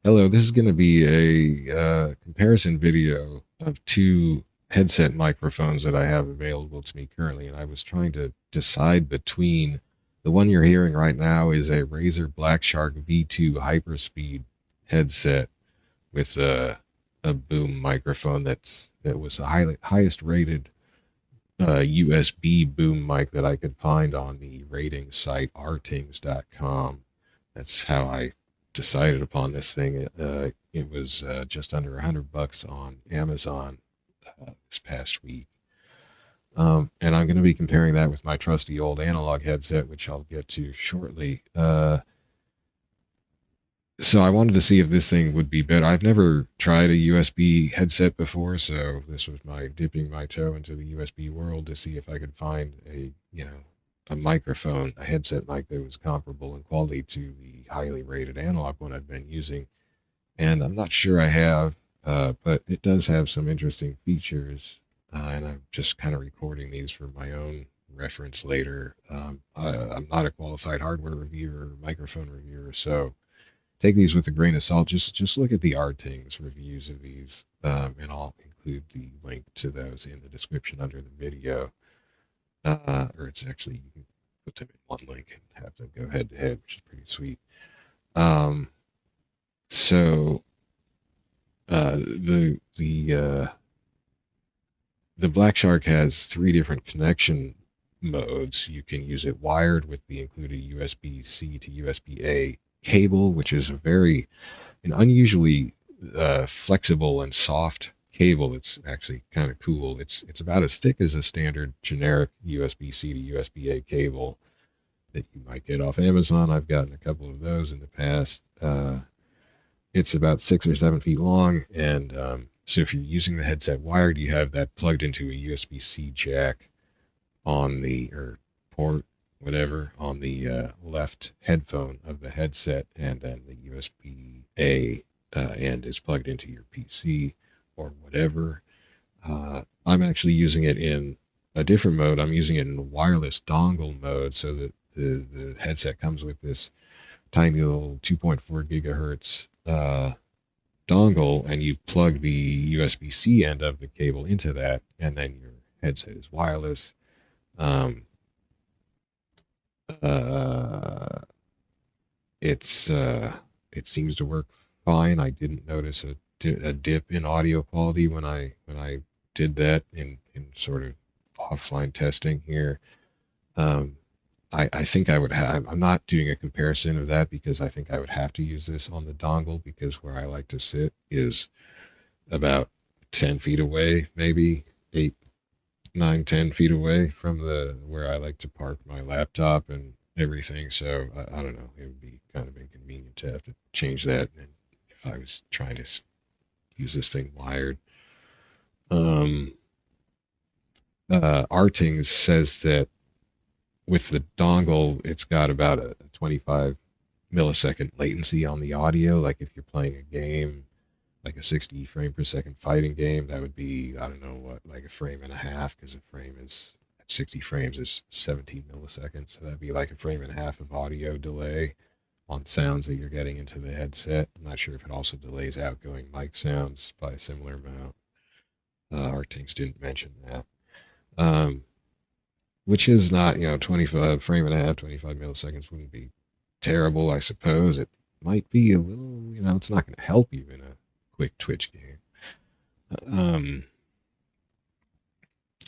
Hello, this is going to be a comparison video of two headset microphones that I have available to me currently, and I was trying to decide between the one you're hearing right now is a Razer BlackShark V2 HyperSpeed headset with a boom microphone that was the highest rated USB boom mic that I could find on the rating site rtings.com. That's how I decided upon this thing. It was just under $100 on Amazon this past week. And I'm going to be comparing that with my trusty old analog headset, which I'll get to shortly. So I wanted to see if this thing would be better. I've never tried a USB headset before, so this was my dipping my toe into the USB world to see if I could find a microphone, a headset mic that was comparable in quality to the highly rated analog one I've been using. And I'm not sure I have, but it does have some interesting features. And I'm just kind of recording these for my own reference later. I'm not a qualified hardware reviewer or microphone reviewer, so take these with a grain of salt. Just look at the Artings reviews of these, and I'll include the link to those in the description under the video. Or it's actually you can put them in one link and have them go head to head, which is pretty sweet. Um, so the Black Shark has three different connection modes. You can use it wired with the included USB-C to USB-A cable, which is an unusually flexible and soft cable. It's actually kind of cool. It's about as thick as a standard generic USB-C to USB-A cable that you might get off Amazon. I've gotten a couple of those in the past. It's about 6 or 7 feet long, and so if you're using the headset wired, you have that plugged into a USB-C jack on the or port whatever on the left headphone of the headset, and then the USB-A end is plugged into your PC or whatever. I'm actually using it in a different mode. I'm using it in wireless dongle mode, so that the headset comes with this tiny little 2.4 gigahertz dongle, and you plug the USB-C end of the cable into that, and then your headset is wireless. Um, uh, it seems to work fine. I didn't notice a dip in audio quality when I did that in sort of offline testing here. Um, I think I would have. I'm not doing a comparison of that because I think I would have to use this on the dongle because where I like to sit is about 10 feet away, maybe 8, 9, 10 feet away from the where I like to park my laptop and everything. So I don't know. It would be kind of inconvenient to have to change that. And if I was trying to use this thing wired, um, Artings says that with the dongle, it's got about a 25 millisecond latency on the audio. Like if you're playing a game, like a 60 frame per second fighting game, that would be, I don't know what, like a frame and a half, because a frame is at 60 frames is 17 milliseconds. So that'd be like a frame and a half of audio delay on sounds that you're getting into the headset. I'm not sure if it also delays outgoing mic sounds by a similar amount. Our things didn't mention that. Um, which is not, 25 frame and a half, 25 milliseconds wouldn't be terrible, I suppose. It might be a little, it's not going to help you in a quick Twitch game. Um,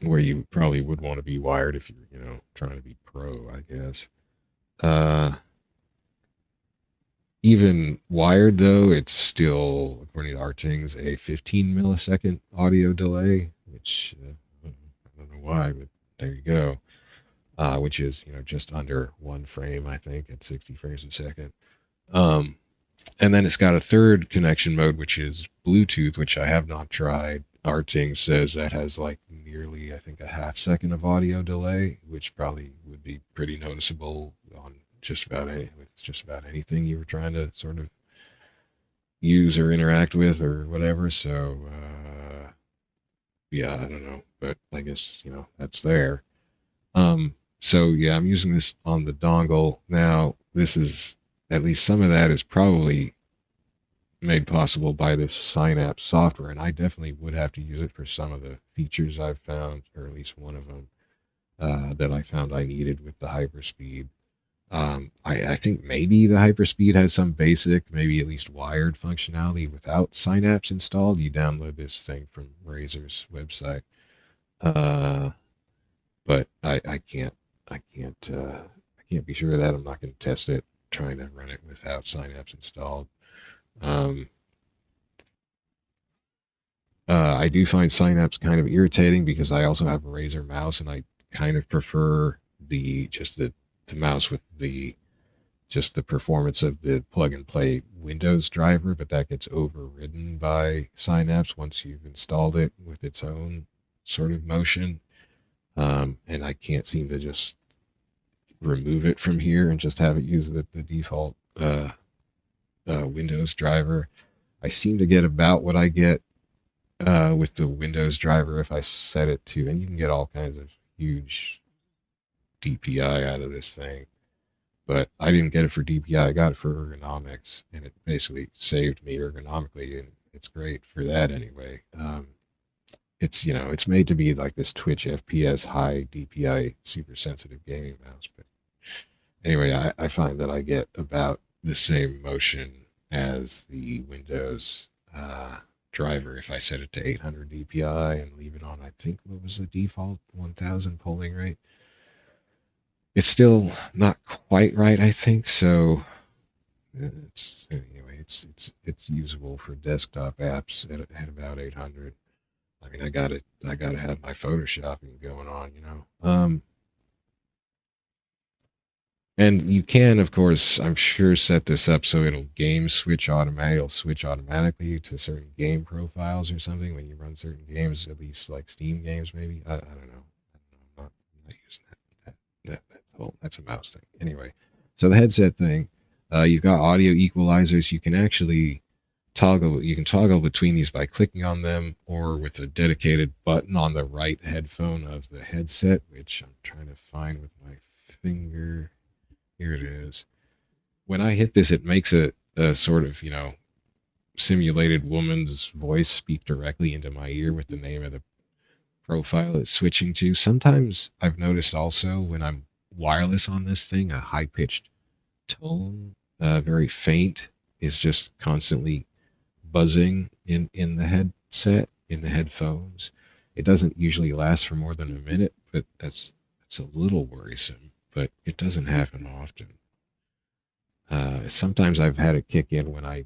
where you probably would want to be wired if you're, trying to be pro, I guess. Uh, Even wired though, it's still, according to Artings, a 15 millisecond audio delay, which I don't know why, but there you go. Which is just under one frame, I think, at 60 frames a second. Um, and then it's got a third connection mode, which is Bluetooth, which I have not tried. Arting says that has like nearly, I think, a half second of audio delay, which probably would be pretty noticeable on just about anything you were trying to sort of use or interact with or whatever. So yeah, I don't know, but I guess that's there. So yeah, I'm using this on the dongle now. This is at least some of that is probably made possible by this Synapse software, and I definitely would have to use it for some of the features I've found, or at least one of them that I found I needed with the HyperSpeed. I think maybe the HyperSpeed has some basic, maybe at least wired functionality without Synapse installed. You download this thing from Razer's website, uh, but I can't be sure of that. I'm not going to test it trying to run it without Synapse installed. Um, I do find Synapse kind of irritating because I also have a Razer mouse, and I kind of prefer the mouse with the just the performance of the plug and play Windows driver, but that gets overridden by Synapse once you've installed it with its own sort of motion. And I can't seem to just remove it from here and just have it use the default Windows driver. I seem to get about what I get with the Windows driver if I set it to, and you can get all kinds of huge DPI out of this thing. But I didn't get it for DPI. I got it for ergonomics, and it basically saved me ergonomically, and it's great for that anyway. It's made to be like this Twitch FPS high DPI super sensitive gaming mouse. But anyway, I find that I get about the same motion as the Windows driver if I set it to 800 DPI and leave it on. I think what was the default 1000 polling rate. It's still not quite right, I think. So it's usable for desktop apps at about 800. I mean, I got to have my photoshopping going on, you know. And you can, of course, I'm sure, set this up so it'll it'll switch automatically to certain game profiles or something when you run certain games, at least like Steam games, maybe. I don't know. I'm not using that's a mouse thing. Anyway, so the headset thing, you've got audio equalizers. You can toggle between these by clicking on them or with a dedicated button on the right headphone of the headset, which I'm trying to find with my finger. Here it is. When I hit this, it makes a sort of, simulated woman's voice speak directly into my ear with the name of the profile it's switching to. Sometimes I've noticed also when I'm wireless on this thing, a high pitched tone, very faint, is just constantly buzzing in the headset, in the headphones. It doesn't usually last for more than a minute, but that's a little worrisome. But it doesn't happen often. Sometimes I've had it kick in when I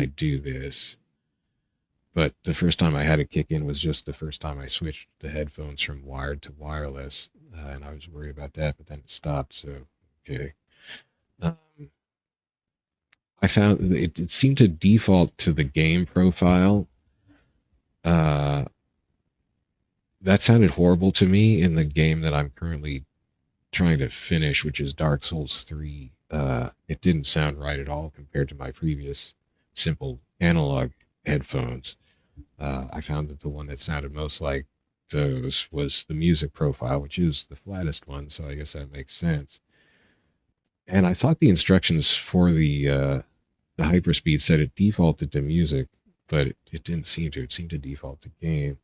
do this, but the first time I had it kick in was just the first time I switched the headphones from wired to wireless, and I was worried about that, but then it stopped. So okay. Um, I found it seemed to default to the game profile. That sounded horrible to me in the game that I'm currently trying to finish, which is Dark Souls 3. It didn't sound right at all compared to my previous simple analog headphones. I found that the one that sounded most like those was the music profile, which is the flattest one, so I guess that makes sense. And I thought the instructions for the HyperSpeed said it defaulted to music, but it didn't seem to. It seemed to default to game.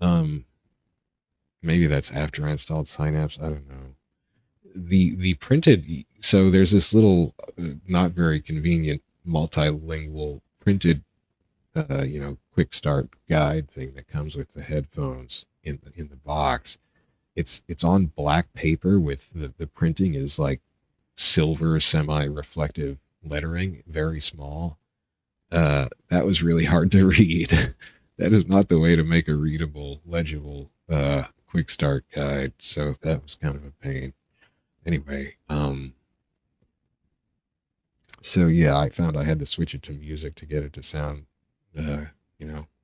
Um, Maybe that's after I installed Synapse. I don't know. The printed, so there's this little not very convenient multilingual printed quick start guide thing that comes with the headphones in the box. It's on black paper with the printing is like silver semi-reflective lettering, very small. That was really hard to read. That is not the way to make a readable, legible quick start guide. So that was kind of a pain. Anyway, so yeah, I found I had to switch it to music to get it to sound,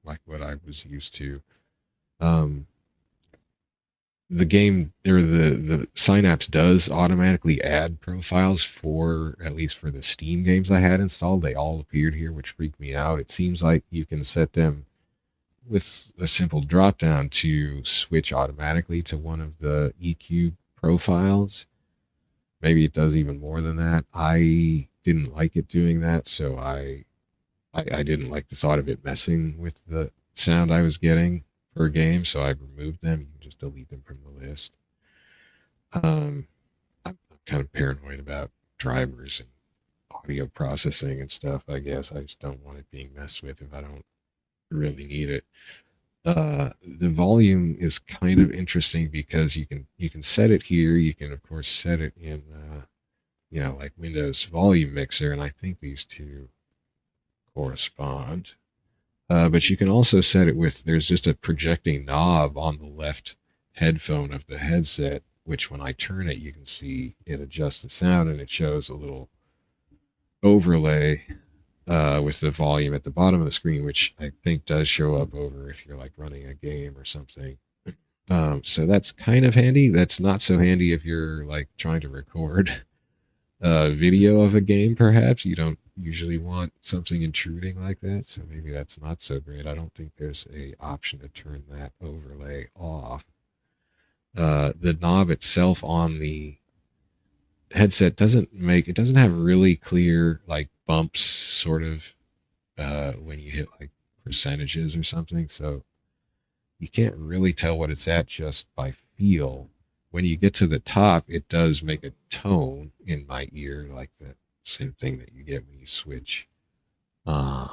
like what I was used to. Um, the game or the Synapse does automatically add profiles for at least for the Steam games I had installed. They all appeared here, which freaked me out. It seems like you can set them with a simple drop down to switch automatically to one of the EQ profiles. Maybe it does even more than that. I didn't like it doing that, so I I didn't like the thought of it messing with the sound I was getting per game, so I removed them. You can just delete them from the list. Um, I'm kind of paranoid about drivers and audio processing and stuff. I guess I just don't want it being messed with if I don't really need it. The volume is kind of interesting because you can set it here. You can of course set it in like Windows volume mixer, and I think these two correspond. But you can also set it with, there's just a projecting knob on the left headphone of the headset, which when I turn it, you can see it adjusts the sound and it shows a little overlay with the volume at the bottom of the screen, which I think does show up over if you're like running a game or something. So that's kind of handy. That's not so handy if you're like trying to record video of a game, perhaps. You don't usually want something intruding like that, so maybe that's not so great. I don't think there's a option to turn that overlay off. The knob itself on the headset doesn't have really clear like bumps sort of when you hit like percentages or something, so you can't really tell what it's at just by feel. When you get to the top, it does make a tone in my ear, like the same thing that you get when you switch uh,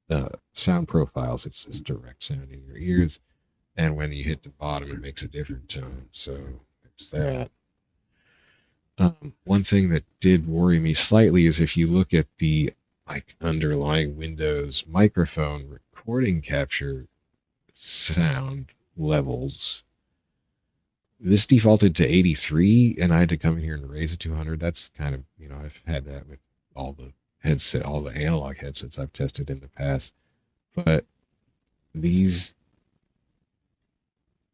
the sound profiles. It's this direct sound in your ears. And when you hit the bottom, it makes a different tone. So there's that. One thing that did worry me slightly is if you look at the like underlying Windows microphone recording capture sound levels, this defaulted to 83, and I had to come in here and raise it to 100. That's kind of, I've had that with all the analog headsets I've tested in the past. But these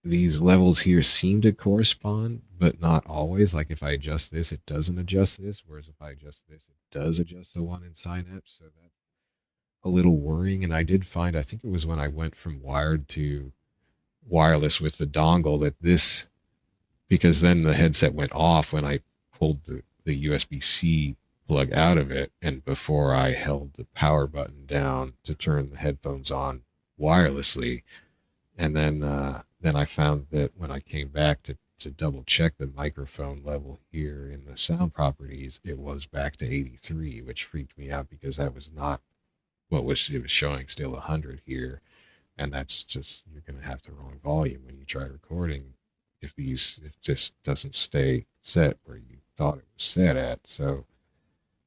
levels here seem to correspond, but not always. Like if I adjust this, it doesn't adjust this, whereas if I adjust this, it does adjust the one in Synapse. So that's a little worrying. And I did find, I think it was when I went from wired to wireless with the dongle, that this, because then the headset went off when I pulled the USB-C plug out of it, and before I held the power button down to turn the headphones on wirelessly. And then I found that when I came back to double check the microphone level here in the sound properties, it was back to 83, which freaked me out because that was not it was showing still 100 here. And that's just, you're going to have the wrong volume when you try recording if this doesn't stay set where you thought it was set at. So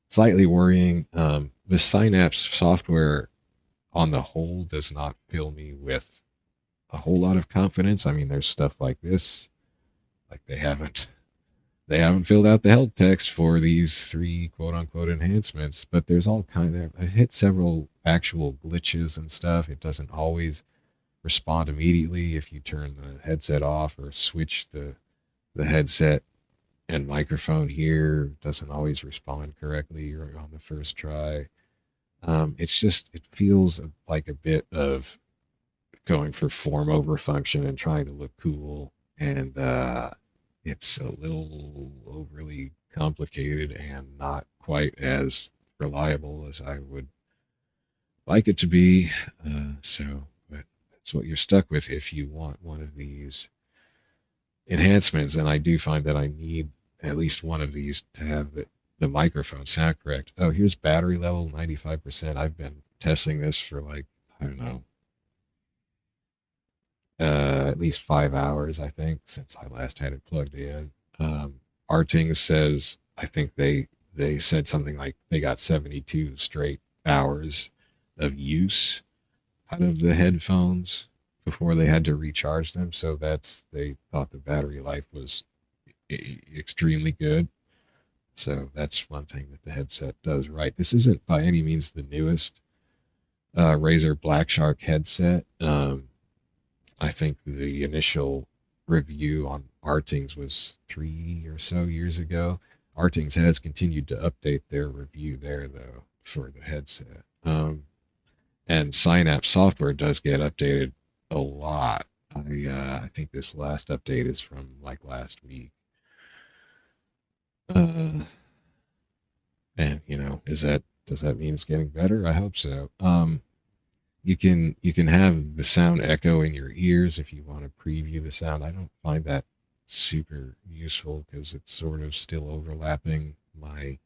slightly worrying. The Synapse software on the whole does not fill me with a whole lot of confidence. I mean, there's stuff like this, like they haven't filled out the help text for these 3 quote unquote enhancements, but there's all kind of, I hit several actual glitches and stuff. It doesn't always respond immediately if you turn the headset off or switch the headset and microphone here. Doesn't always respond correctly or on the first try. It feels like a bit of going for form over function and trying to look cool, and it's a little overly complicated and not quite as reliable as I would like it to be. But that's what you're stuck with if you want one of these enhancements. And I do find that I need at least one of these to have the microphone sound correct. Oh, here's battery level 95%. I've been testing this for like, I don't know, at least 5 hours, I think, since I last had it plugged in. Arting says, I think they said something like they got 72 straight hours of use out of the headphones before they had to recharge them. So they thought the battery life was extremely good. So that's one thing that the headset does right. This isn't by any means the newest Razer BlackShark headset. I think the initial review on Artings was 3 or so years ago. Artings has continued to update their review there, though, for the headset. And Synapse software does get updated a lot. I think this last update is from like last week. And, is that Does that mean it's getting better? I hope so. You can have the sound echo in your ears if you want to preview the sound. I don't find that super useful because it's sort of still overlapping my,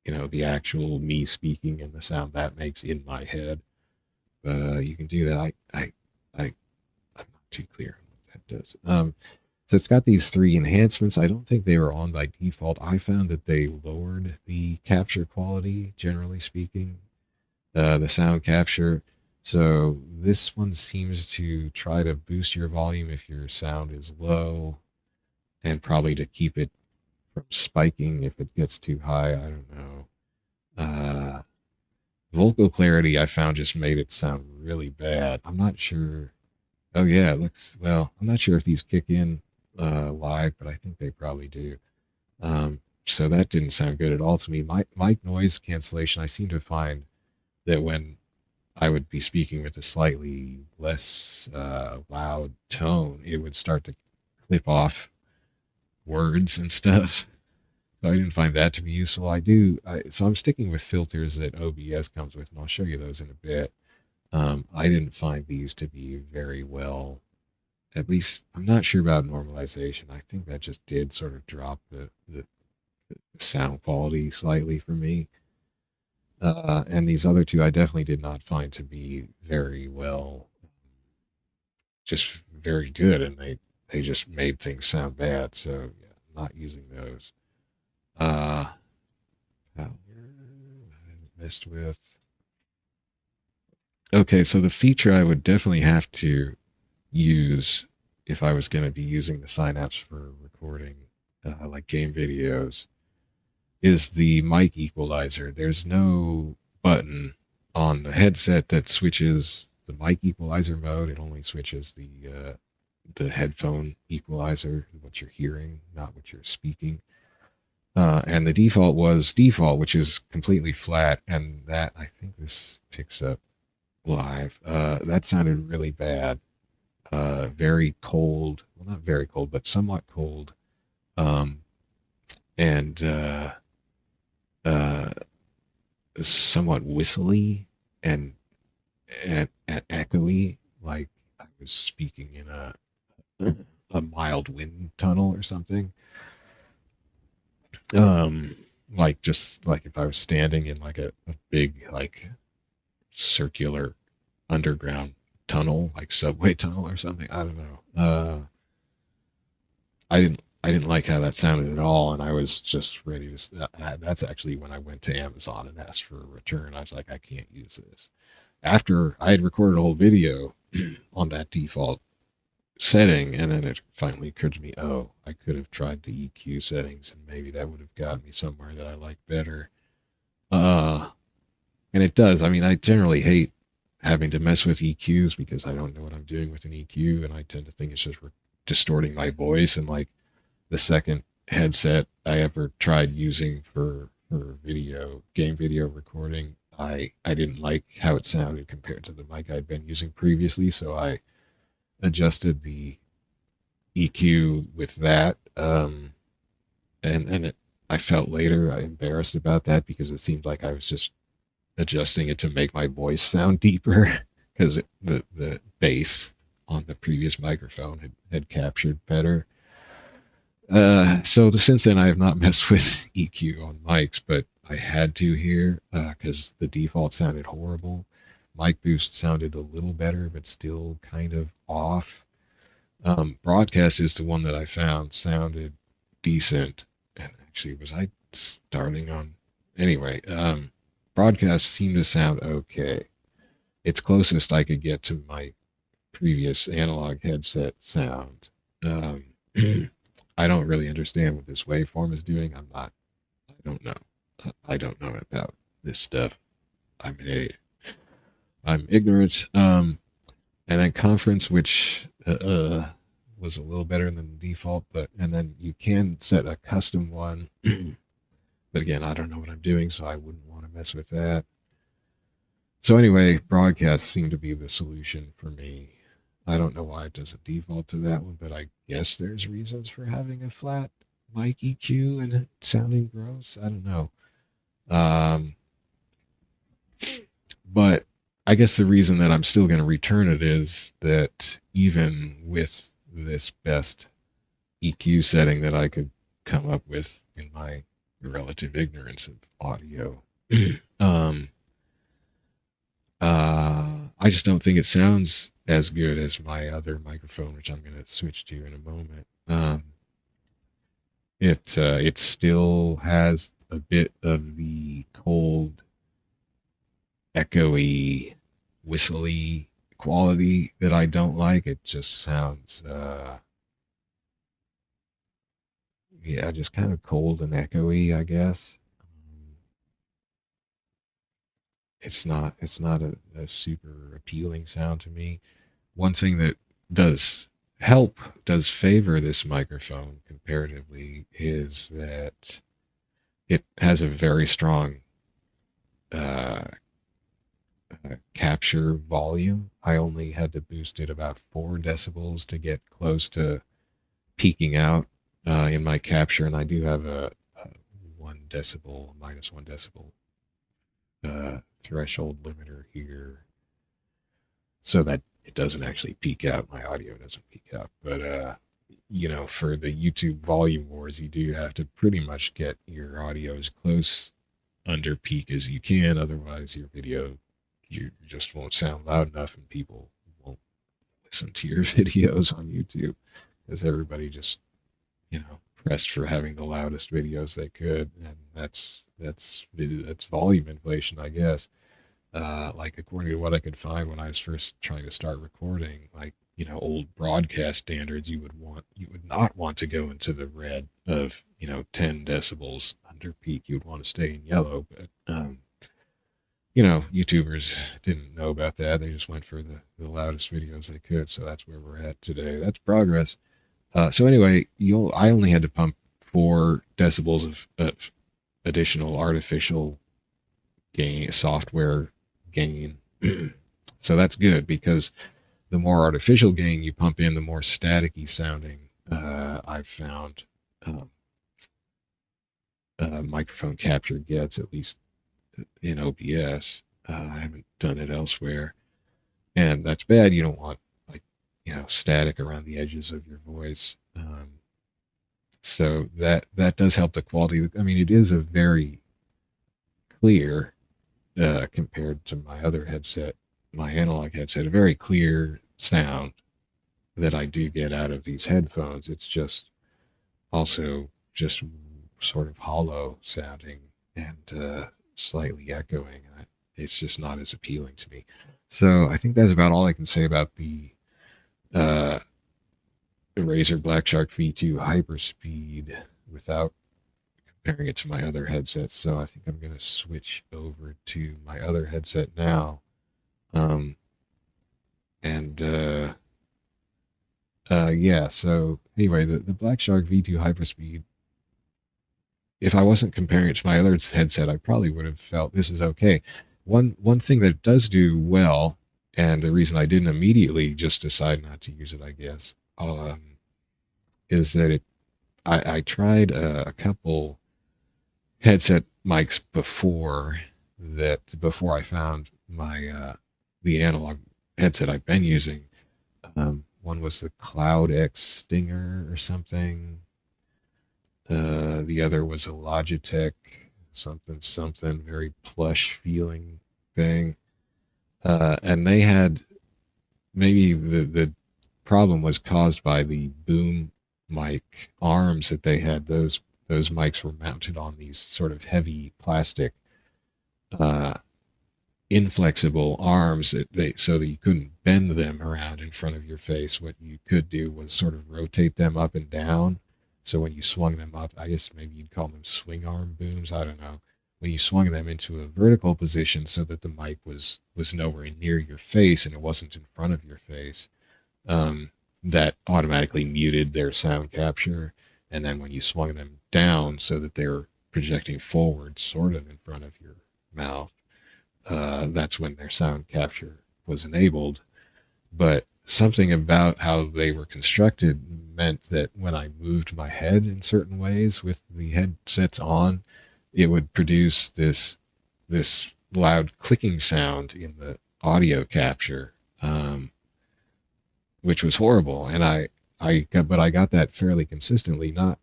the actual me speaking and the sound that makes in my head. But you can do that. I'm not too clear on what that does. So it's got these three enhancements. I don't think they were on by default. I found that they lowered the capture quality, generally speaking, the sound capture. So this one seems to try to boost your volume if your sound is low, and probably to keep it from spiking if it gets too high. I don't know. Vocal clarity I found just made it sound really bad. I'm not sure. Oh yeah, it looks well. I'm not sure if these kick in live, but I think they probably do. So that didn't sound good at all to me. Mic noise cancellation. I seem to find that when I would be speaking with a slightly less loud tone, it would start to clip off words and stuff. So I didn't find that to be useful. So I'm sticking with filters that OBS comes with, and I'll show you those in a bit. I didn't find these to be very well. At least I'm not sure about normalization. I think that just did sort of drop the sound quality slightly for me. And these other two I definitely did not find to be very well, just very good, and they just made things sound bad. So yeah, not using those. Power I haven't messed with. Okay, so the feature I would definitely have to use if I was going to be using the Synapse for recording like game videos is the mic equalizer. There's no button on the headset that switches the mic equalizer mode. It only switches the headphone equalizer, what you're hearing, not what you're speaking. And the default was default, which is completely flat, and that I think this picks up live. That sounded really bad. Very cold. Well, not very cold, but somewhat cold. And somewhat whistly and echoey, like I was speaking in a mild wind tunnel or something. Like just like if I was standing in like a big like circular underground tunnel, like subway tunnel or something. I don't know. I didn't like how that sounded at all, and I was just ready to. That's actually when I went to Amazon and asked for a return. I was like, I can't use this. After I had recorded a whole video on that default setting, and then it finally occurred to me, oh, I could have tried the EQ settings, and maybe that would have gotten me somewhere that I like better. And it does. I mean, I generally hate having to mess with EQs because I don't know what I'm doing with an EQ, and I tend to think it's just distorting my voice. And like the second headset I ever tried using for game video recording, I didn't like how it sounded compared to the mic I'd been using previously, so I adjusted the EQ with that. And I felt later embarrassed about that because it seemed like I was just adjusting it to make my voice sound deeper because the bass on the previous microphone had captured better. So since then, I have not messed with EQ on mics, but I had to here because the default sounded horrible. Mic boost sounded a little better, but still kind of off. Broadcast is the one that I found sounded decent. And actually, was I starting on? Anyway, broadcast seemed to sound okay. It's closest I could get to my previous analog headset sound. I don't really understand what this waveform is doing. I don't know. I don't know about this stuff. I'm an idiot. I'm ignorant. And then conference, which was a little better than the default, and then you can set a custom one. But again, I don't know what I'm doing, so I wouldn't want to mess with that. So anyway, broadcast seemed to be the solution for me. I don't know why it doesn't default to that one, but I guess there's reasons for having a flat mic EQ and it sounding gross. I don't know. Um, but I guess the reason that I'm still going to return it is that even with this best EQ setting that I could come up with in my relative ignorance of audio, um, I just don't think it sounds as good as my other microphone, which I'm going to switch to in a moment. It still has a bit of the cold, echoey, whistly quality that I don't like. It just sounds, yeah, just kind of cold and echoey, I guess. It's not a super appealing sound to me. One thing that does does favor this microphone comparatively is that it has a very strong uh, capture volume. I only had to boost it about 4 decibels to get close to peaking out in my capture, and I do have a 1 decibel, -1 decibel threshold limiter here, so that it doesn't actually peak out. My audio doesn't peak out, but for the YouTube volume wars, you do have to pretty much get your audio as close under peak as you can. Otherwise, your video you just won't sound loud enough, and people won't listen to your videos on YouTube because everybody just pressed for having the loudest videos they could, and that's volume inflation, I guess. Like according to what I could find when I was first trying to start recording, like old broadcast standards, you would not want to go into the red of 10 decibels under peak. You would want to stay in yellow, but YouTubers didn't know about that. They just went for the loudest videos they could. So that's where we're at today. That's progress. So anyway, I only had to pump 4 decibels of additional artificial gain, software gain. So that's good because the more artificial gain you pump in, the more staticky sounding I've found microphone capture gets, at least in OBS. I haven't done it elsewhere, and that's bad. You don't want like static around the edges of your voice. So that does help the quality. I mean, it is a very clear compared to my other headset, my analog headset, a very clear sound that I do get out of these headphones. It's just also just sort of hollow sounding and slightly echoing. It's just not as appealing to me. So I think that's about all I can say about uh, the Razer BlackShark V2 HyperSpeed without comparing it to my other headsets. So I think I'm going to switch over to my other headset now. Um, and yeah, so anyway, the BlackShark V2 HyperSpeed, if I wasn't comparing it to my other headset, I probably would have felt this is okay. One thing that it does do well, and the reason I didn't immediately just decide not to use it, I guess, is that I tried a couple headset mics before I found my the analog headset I've been using. One was the Cloud X Stinger or something. The other was a Logitech something very plush feeling thing. And they had maybe the problem was caused by the boom mic arms that they had. Those mics were mounted on these sort of heavy plastic uh, inflexible arms so that you couldn't bend them around in front of your face. What you could do was sort of rotate them up and down. So when you swung them up, I guess maybe you'd call them swing arm booms. I don't know. When you swung them into a vertical position so that the mic was nowhere near your face and it wasn't in front of your face, that automatically muted their sound capture. And then when you swung them down so that they were projecting forward, sort of in front of your mouth, that's when their sound capture was enabled. But something about how they were constructed meant that when I moved my head in certain ways with the headsets on, it would produce this loud clicking sound in the audio capture, which was horrible. And but I got that fairly consistently, not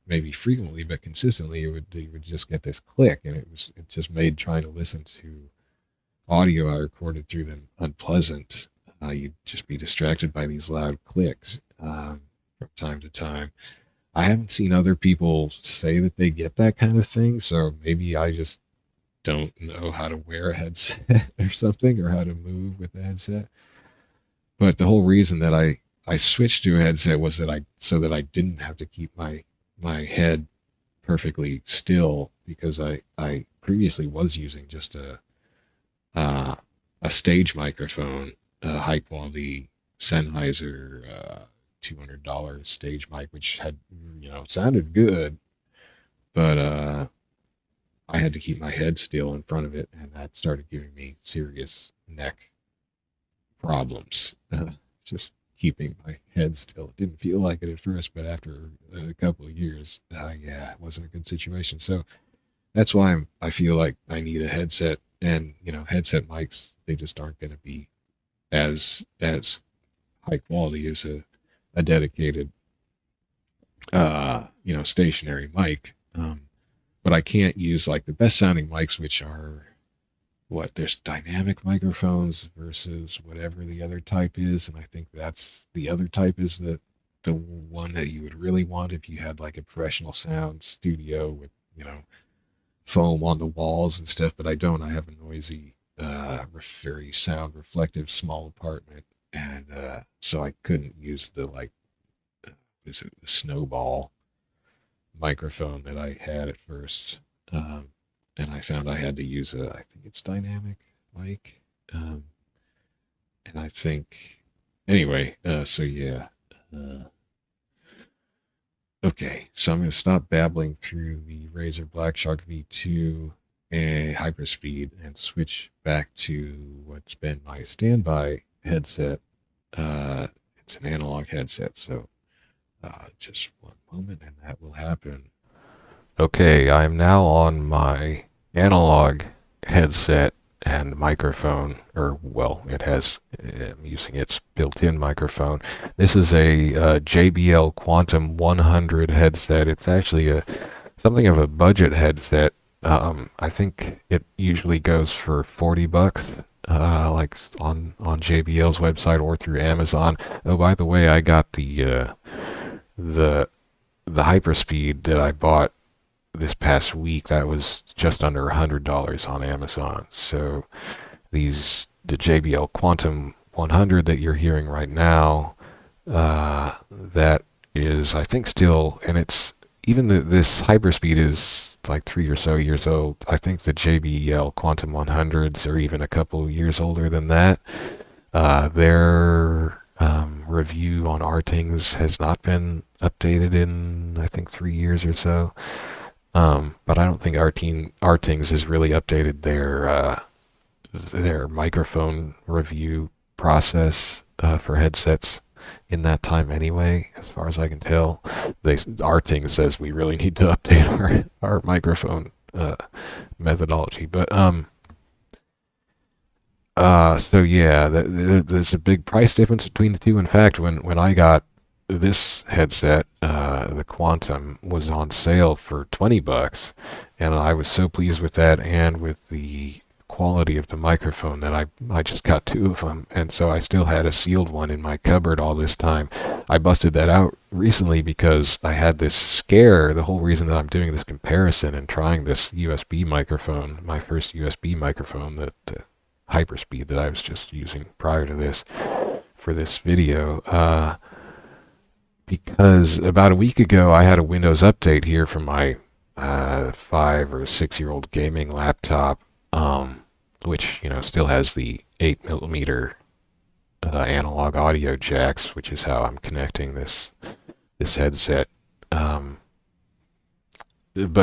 maybe frequently, but consistently. You would just get this click, and it just made trying to listen to audio I recorded through them unpleasant. You'd just be distracted by these loud clicks from time to time. I haven't seen other people say that they get that kind of thing, so maybe I just don't know how to wear a headset or something, or how to move with the headset. But the whole reason that I switched to a headset was that I didn't have to keep my head perfectly still, because I previously was using just uh, a stage microphone, a high quality Sennheiser $200 stage mic, which had, sounded good, but I had to keep my head still in front of it, and that started giving me serious neck problems. Just keeping my head still. It didn't feel like it at first, but after a couple of years, yeah, it wasn't a good situation. So that's why I feel like I need a headset, and headset mics, they just aren't going to be as high quality as a dedicated stationary mic. But I can't use like the best sounding mics, which are there's dynamic microphones versus whatever the other type is, and I think that's the other type is the one that you would really want if you had like a professional sound studio with foam on the walls and stuff. But I don't. I have a noisy, very sound reflective small apartment, and so I couldn't use the is it the snowball microphone that I had at first. And I found I had to use I think it's dynamic mic. And I think, anyway, so yeah. Okay, so I'm going to stop babbling through the Razer BlackShark V2 HyperSpeed and switch back to what's been my standby headset. It's an analog headset, so just one moment and that will happen. Okay, I'm now on my analog headset and microphone, or well, I'm using its built-in microphone. This is a JBL Quantum 100 headset. It's actually something of a budget headset. I think it usually goes for $40, like on JBL's website or through Amazon. Oh, by the way, I got the HyperSpeed that I bought this past week. That was just under $100 on Amazon. So the JBL Quantum 100 that you're hearing right now, that is, I think, still, and it's even this HyperSpeed is like 3 or so years old. I think the JBL Quantum 100s are even a couple years older than that. Their review on Artings has not been updated in, I think, 3 years or so. But I don't think Artings has really updated their microphone review process for headsets in that time anyway, as far as I can tell. Artings says we really need to update our microphone methodology. But so yeah, there's a big price difference between the two. In fact, when I got this headset, the Quantum, was on sale for $20, and I was so pleased with that and with the quality of the microphone that I just got two of them, and so I still had a sealed one in my cupboard all this time. I busted that out recently because I had this scare. The whole reason that I'm doing this comparison and trying this USB microphone, my first USB microphone, that HyperSpeed that I was just using prior to this for this video, because about a week ago I had a Windows update here from my 5 or 6 year old gaming laptop, which still has the 8mm analog audio jacks, which is how I'm connecting this headset. But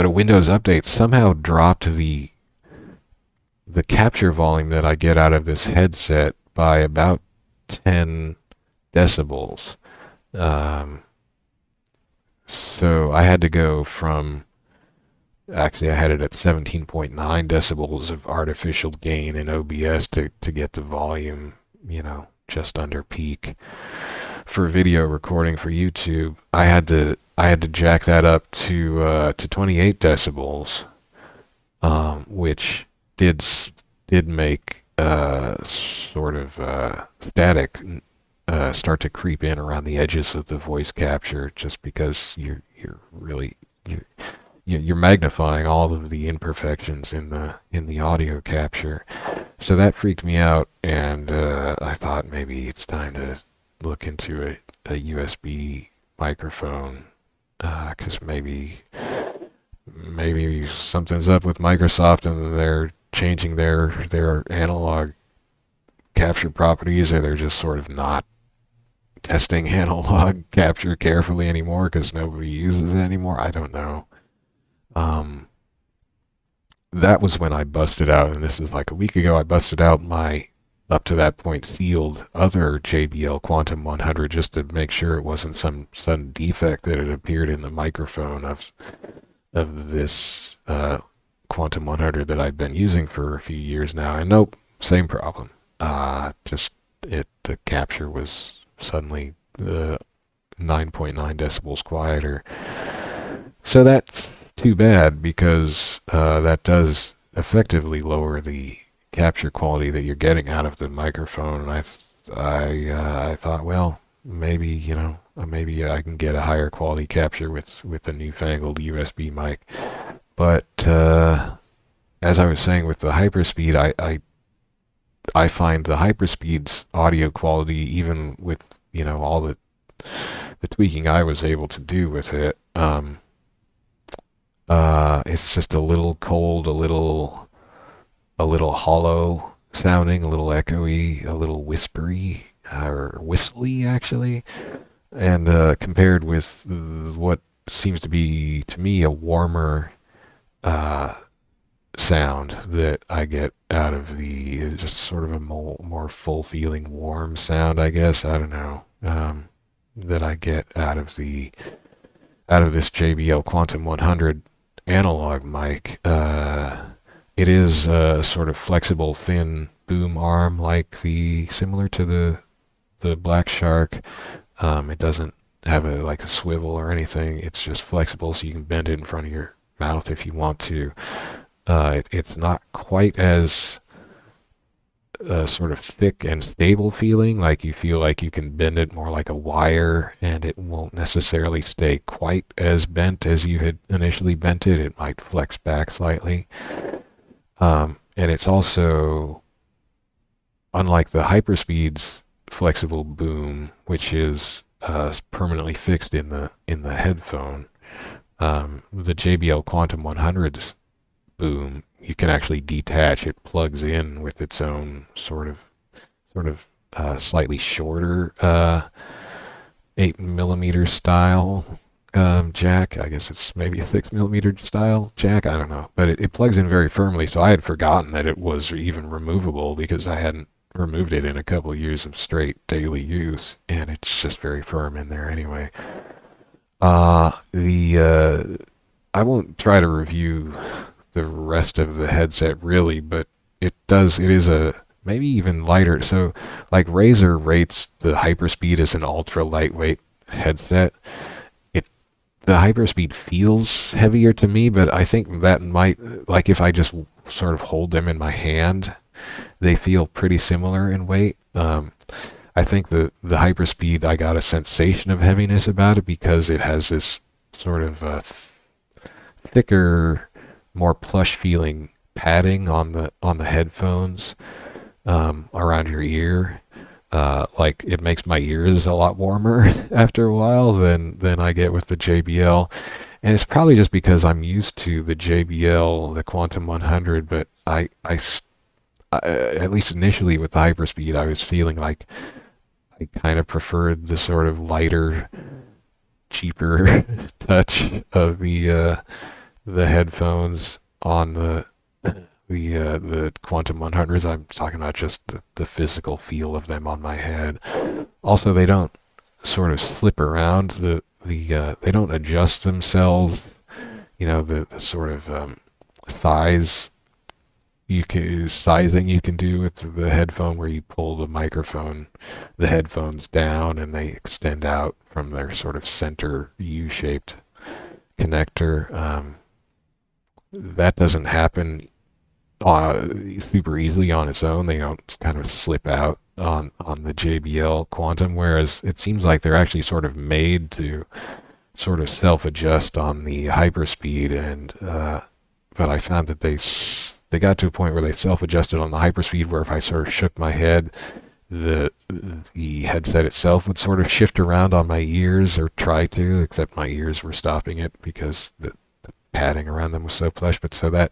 a Windows update somehow dropped the capture volume that I get out of this headset by about 10 decibels. So I had to go from actually I had it at 17.9 decibels of artificial gain in OBS to get the volume, just under peak. For video recording for YouTube, I had to jack that up to 28 decibels, which did make sort of static start to creep in around the edges of the voice capture, just because you're magnifying all of the imperfections in the audio capture. So that freaked me out, and I thought maybe it's time to look into a USB microphone, because maybe something's up with Microsoft and they're changing their analog capture properties, or they're just sort of not testing analog capture carefully anymore because nobody uses it anymore. I don't know. That was when I busted out, and this is like a week ago, I busted out my, up to that point, sealed other JBL Quantum 100 just to make sure it wasn't some sudden defect that had appeared in the microphone of this Quantum 100 that I've been using for a few years now. And nope, same problem. The capture was suddenly 9.9 decibels quieter. So that's too bad, because that does effectively lower the capture quality that you're getting out of the microphone. And I thought, well, maybe I can get a higher quality capture with the newfangled USB mic. But as I was saying with the HyperSpeed, I find the HyperSpeed's audio quality, even with all the tweaking I was able to do with it, it's just a little cold, a little hollow sounding, a little echoey, a little whispery, or whistly actually. And compared with what seems to be, to me, a warmer sound that I get out of just sort of a more full feeling warm sound, I guess. I don't know, that I get out of this JBL Quantum 100 analog mic. It is a sort of flexible, thin boom arm, similar to the BlackShark. It doesn't have a swivel or anything. It's just flexible, so you can bend it in front of your mouth if you want to. It's not quite as sort of thick and stable feeling, like you feel like you can bend it more like a wire, and it won't necessarily stay quite as bent as you had initially bent it. It might flex back slightly. And it's also, unlike the HyperSpeed's flexible boom, which is permanently fixed in the headphone, the JBL Quantum 100's boom, you can actually detach. It plugs in with its own sort of slightly shorter 8mm style jack. I guess it's maybe a 6mm style jack. I don't know, but it plugs in very firmly. So I had forgotten that it was even removable, because I hadn't removed it in a couple of years of straight daily use, and it's just very firm in there anyway. I won't try to review the rest of the headset really, but it is a maybe even lighter. So like Razer rates the HyperSpeed as an ultra lightweight headset. The HyperSpeed feels heavier to me, but I think that might, like if I just sort of hold them in my hand, they feel pretty similar in weight. I think the HyperSpeed, I got a sensation of heaviness about it because it has this sort of thicker, more plush feeling padding on the headphones around your ear. Like it makes my ears a lot warmer after a while than I get with the JBL. And it's probably just because I'm used to the JBL, the Quantum 100, but I at least initially with the HyperSpeed, I was feeling like I kind of preferred the sort of lighter, cheaper touch of the headphones on the Quantum 100s. I'm talking about just the physical feel of them on my head. Also, they don't sort of slip around. They don't adjust themselves the sort of size sizing you can do with the headphone, where you pull the headphones down, and they extend out from their sort of center U-shaped connector. That doesn't happen super easily on its own. They don't kind of slip out on the JBL Quantum, whereas it seems like they're actually sort of made to sort of self-adjust on the HyperSpeed, and but I found that they got to a point where they self-adjusted on the HyperSpeed, where if I sort of shook my head, the headset itself would sort of shift around on my ears, or try to, except my ears were stopping it because the padding around them was so plush. But so that,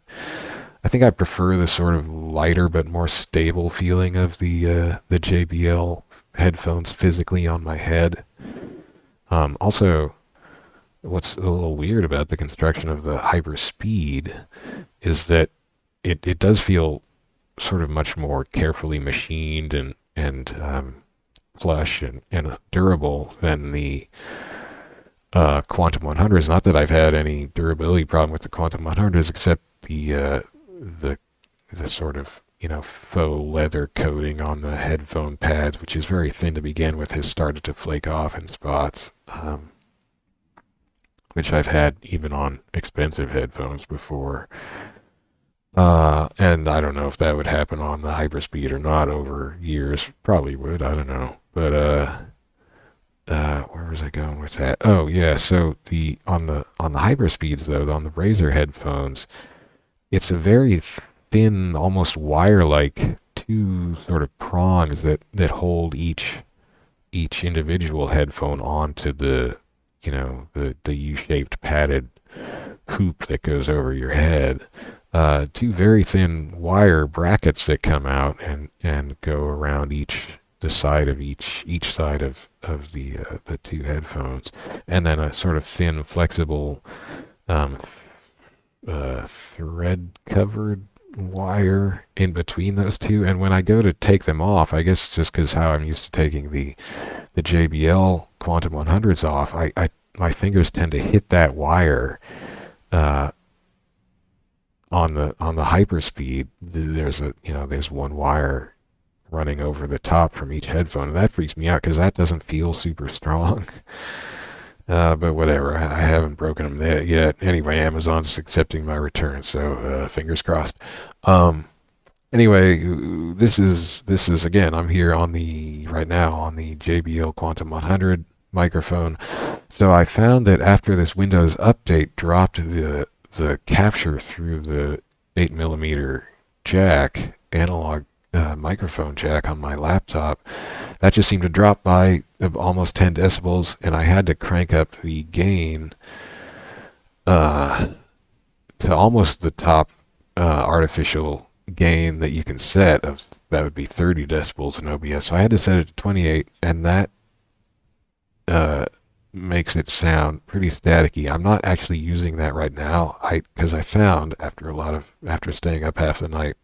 I think I prefer the sort of lighter but more stable feeling of the JBL headphones physically on my head. Also, what's a little weird about the construction of the HyperSpeed is that it does feel sort of much more carefully machined and plush and durable than the Quantum 100s. Not that I've had any durability problem with the Quantum 100s, except the sort of faux leather coating on the headphone pads, which is very thin to begin with, has started to flake off in spots, which I've had even on expensive headphones before. And I don't know if that would happen on the HyperSpeed or not over years. Probably would. I don't know. But where was I going with that? Oh yeah. So on the HyperSpeeds though, on the Razer headphones, it's a very thin, almost wire-like two sort of prongs that hold each individual headphone onto the the U-shaped padded hoop that goes over your head. Two very thin wire brackets that come out and go around the side of each side of the two headphones, and then a sort of thin, flexible thread covered wire in between those two. And when I go to take them off, I guess it's just because how I'm used to taking the JBL Quantum 100s off, my fingers tend to hit that wire. On the HyperSpeed, there's one wire running over the top from each headphone, and that freaks me out because that doesn't feel super strong. But whatever, I haven't broken them there yet. Anyway, Amazon's accepting my return, so fingers crossed. Anyway, this is again, I'm here right now on the JBL Quantum 100 microphone. So I found that after this Windows update dropped the capture through the 8mm jack, analog microphone jack on my laptop, that just seemed to drop by almost 10 decibels, and I had to crank up the gain to almost the top artificial gain that you can set. That would be 30 decibels in OBS. So I had to set it to 28, and that makes it sound pretty staticky. I'm not actually using that right now, because I found after staying up half the night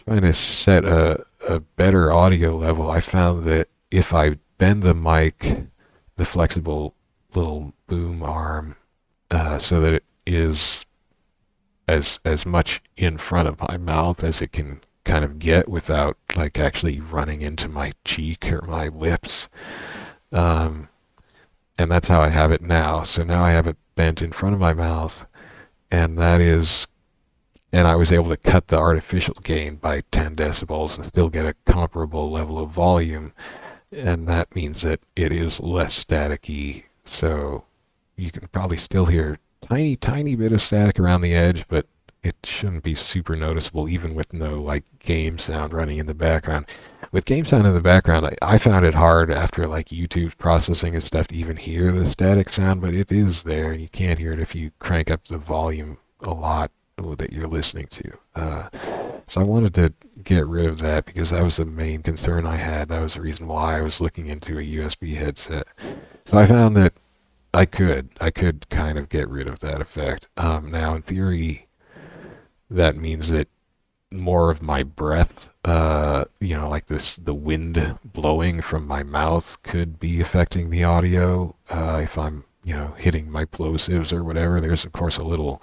trying to set a better audio level, I found that if I bend the mic, the flexible little boom arm, so that it is as much in front of my mouth as it can kind of get without like actually running into my cheek or my lips, and that's how I have it now. So now I have it bent in front of my mouth, and I was able to cut the artificial gain by 10 decibels and still get a comparable level of volume, and that means that it is less staticky. So you can probably still hear tiny bit of static around the edge, but it shouldn't be super noticeable, even with no like game sound running in the background. With game sound in the background, I found it hard after like YouTube's processing and stuff to even hear the static sound, but it is there. You can't hear it if you crank up the volume a lot that you're listening to. So I wanted to get rid of that because that was the main concern I had. That was the reason why I was looking into a USB headset. So I found that I could kind of get rid of that effect. Now in theory, that means that more of my breath, like the wind blowing from my mouth could be affecting the audio, if I'm hitting my plosives or whatever. There's of course a little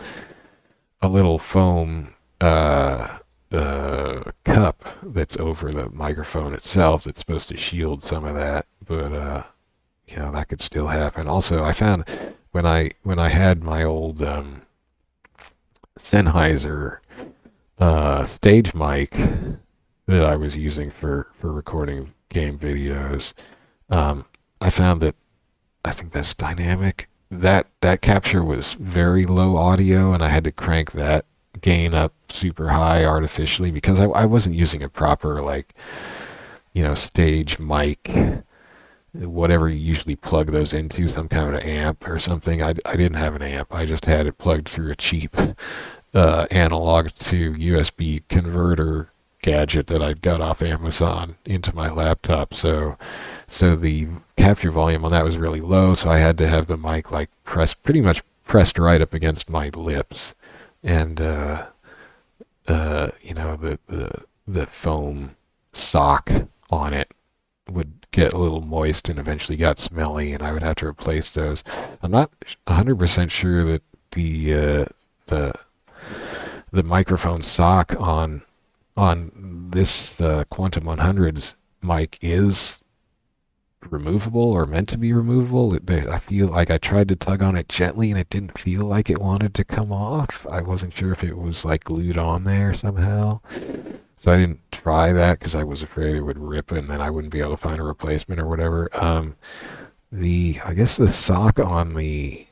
foam cup that's over the microphone itself that's supposed to shield some of that, but that could still happen. Also, I found when I had my old Sennheiser stage mic that I was using for recording game videos, I found that I think that's dynamic. That capture was very low audio, and I had to crank that gain up super high artificially because I wasn't using a proper stage mic, whatever you usually plug those into, some kind of amp or something. I didn't have an amp. I just had it plugged through a cheap analog to USB converter gadget that I got off Amazon into my laptop. So the capture volume on that was really low, so I had to have the mic pretty much pressed right up against my lips, and the foam sock on it would get a little moist and eventually got smelly, and I would have to replace those. I'm not 100% sure that the microphone sock on this Quantum 100's mic is removable or meant to be removable. I feel like I tried to tug on it gently and it didn't feel like it wanted to come off. I wasn't sure if it was glued on there somehow. So I didn't try that because I was afraid it would rip and then I wouldn't be able to find a replacement or whatever. I guess the sock on the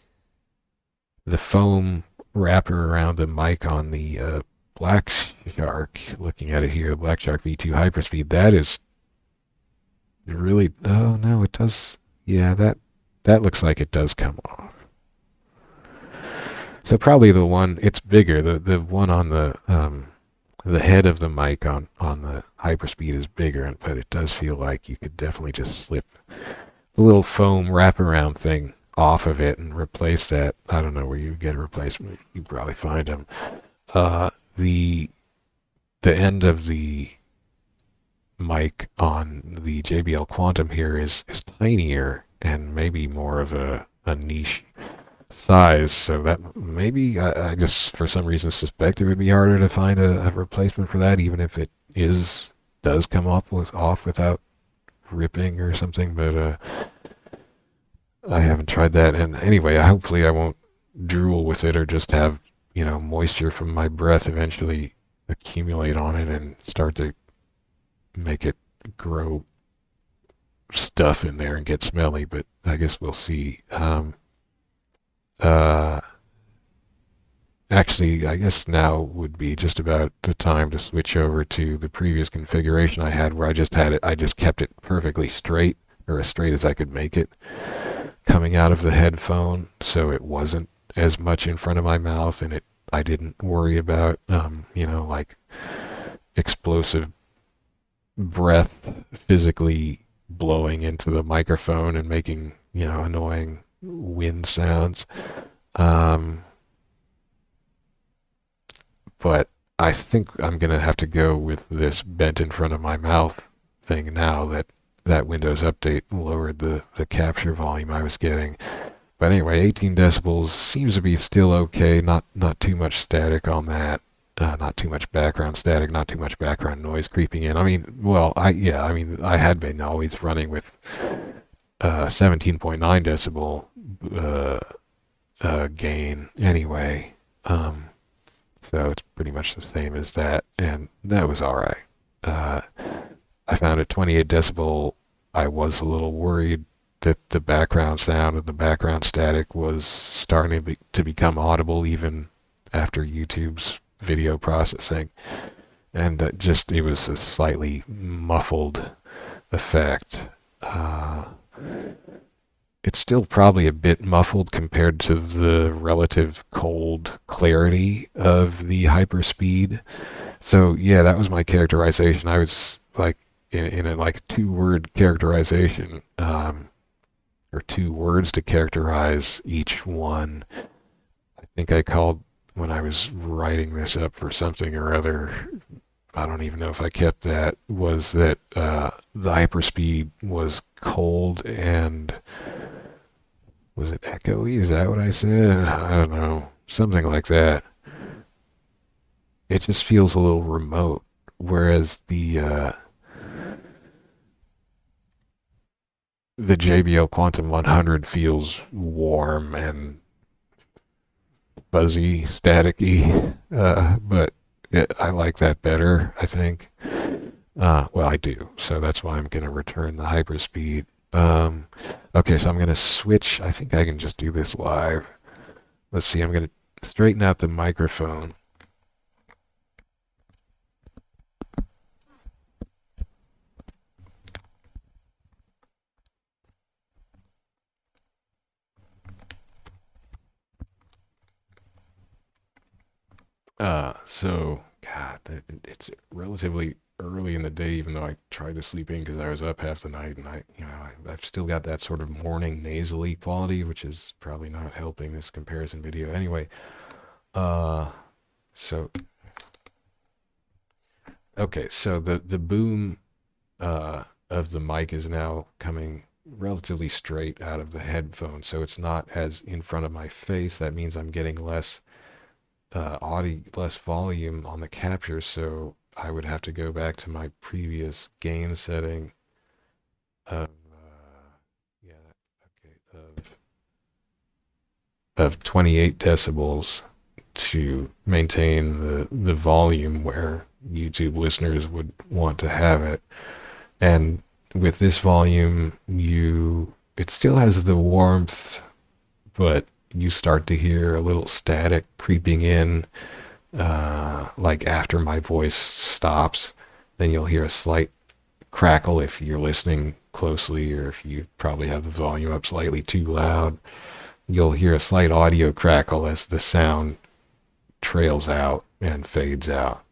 foam wrapper around the mic on the BlackShark, looking at it here, the BlackShark V2 HyperSpeed, that is really, oh no, it does, yeah, that looks like it does come off. So probably the one, it's bigger, the one on the head of the mic on the HyperSpeed is bigger, but it does feel like you could definitely just slip the little foam wraparound thing off of it and replace that. I don't know where you get a replacement. You probably find them. The end of the mic on the JBL Quantum here is tinier and maybe more of a niche size, so that maybe I just for some reason suspect it would be harder to find a replacement for that, even if it does come off without ripping or something. But I haven't tried that, and anyway, hopefully I won't drool with it or just have moisture from my breath eventually accumulate on it and start to make it grow stuff in there and get smelly. But I guess we'll see. Actually, I guess now would be just about the time to switch over to the previous configuration I had, where I just kept it perfectly straight, or as straight as I could make it, coming out of the headphone, so it wasn't as much in front of my mouth, and I didn't worry about explosive breath physically blowing into the microphone and making annoying wind sounds. But I think I'm gonna have to go with this bent in front of my mouth thing now that Windows update lowered the capture volume I was getting. But anyway, 18 decibels seems to be still okay. Not too much static on that. Not too much background static. Not too much background noise creeping in. I mean, I had been always running with 17.9 decibel gain anyway. So it's pretty much the same as that, and that was all right. I found at 28 decibel, I was a little worried that the background sound and the background static was starting to become audible even after YouTube's video processing, and it was a slightly muffled effect. It's still probably a bit muffled compared to the relative cold clarity of the HyperSpeed. So yeah, that was my characterization. I was in a 2-word characterization, or 2 words to characterize each one. I think I called, when I was writing this up for something or other, I don't even know if I kept that, was that the HyperSpeed was cold and Was it echoey? Is that what I said? I don't know. Something like that. It just feels a little remote. Whereas the JBL Quantum 100 feels warm and fuzzy, staticky. But I like that better, I think. Well, I do. So that's why I'm going to return the HyperSpeed. Okay, so I'm going to switch. I think I can just do this live. Let's see. I'm going to straighten out the microphone. God, it's relatively early in the day, even though I tried to sleep in because I was up half the night, and I've still got that sort of morning nasally quality, which is probably not helping this comparison video. Anyway, uh, so okay, so the boom of the mic is now coming relatively straight out of the headphone, so it's not as in front of my face. That means I'm getting less audio, less volume on the capture, so I would have to go back to my previous gain setting of yeah, okay, of 28 decibels to maintain the volume where YouTube listeners would want to have it. And with this volume, it still has the warmth, but you start to hear a little static creeping in, like after my voice stops. Then you'll hear a slight crackle if you're listening closely, or if you probably have the volume up slightly too loud. You'll hear a slight audio crackle as the sound trails out and fades out.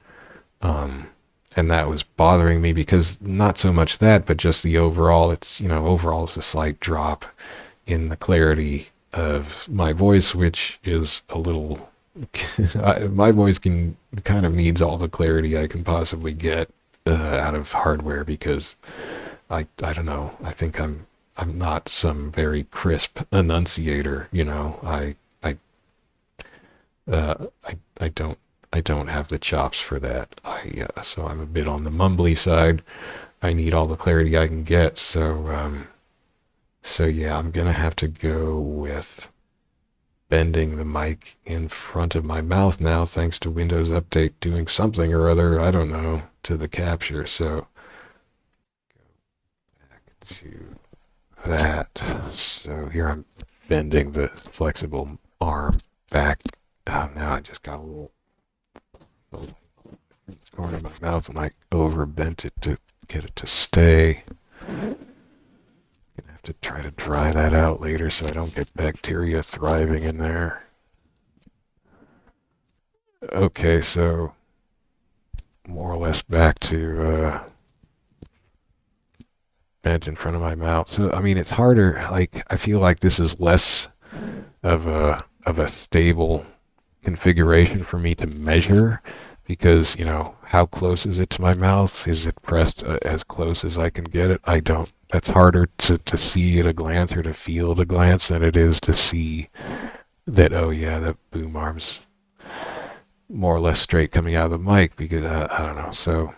And that was bothering me because not so much that, but just the overall, overall it's a slight drop in the clarity of my voice, which is a little, my voice kind of needs all the clarity I can possibly get out of hardware, because I don't know, I think I'm not some very crisp enunciator, uh, I don't have the chops for that. So I'm a bit on the mumbly side. I need all the clarity I can get. So yeah, I'm gonna have to go with bending the mic in front of my mouth now, thanks to Windows Update doing something or other, I don't know, to the capture. So go back to that. So here I'm bending the flexible arm back. Oh, now I just got a little corner of my mouth when I overbent it to get it to stay. Gonna have to try to dry that out later so I don't get bacteria thriving in there. Okay, so more or less back to bent in front of my mouth. So I mean, it's harder. Like, I feel like this is less of a stable configuration for me to measure, because how close is it to my mouth? Is it pressed as close as I can get it? I don't. That's harder to see at a glance, or to feel at a glance, than it is to see that, oh yeah, the boom arm's more or less straight coming out of the mic, because I don't know. So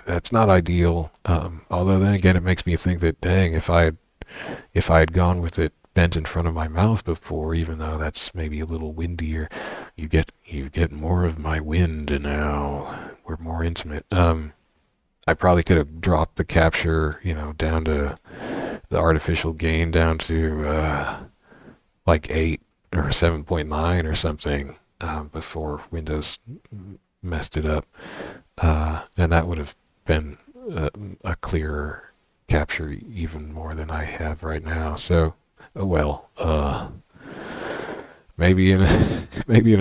that's not ideal. Although then again, it makes me think that, dang, if I had gone with it bent in front of my mouth before, even though that's maybe a little windier, you get more of my wind now. We're more intimate. I probably could have dropped the capture, down to the artificial gain down to like 8 or 7.9 or something before Windows messed it up, and that would have been a clearer capture even more than I have right now. So, oh well. Maybe in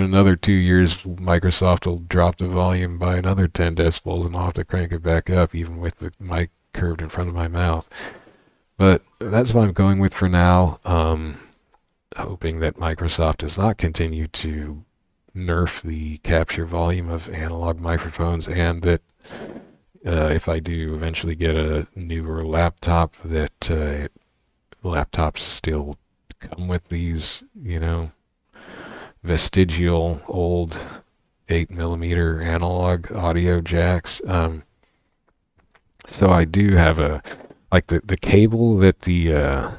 another 2 years, Microsoft will drop the volume by another 10 decibels, and I'll have to crank it back up, even with the mic curved in front of my mouth. But that's what I'm going with for now. Hoping that Microsoft does not continue to nerf the capture volume of analog microphones, and that if I do eventually get a newer laptop, that laptops still come with these, vestigial old 8mm analog audio jacks. So I do have the cable that the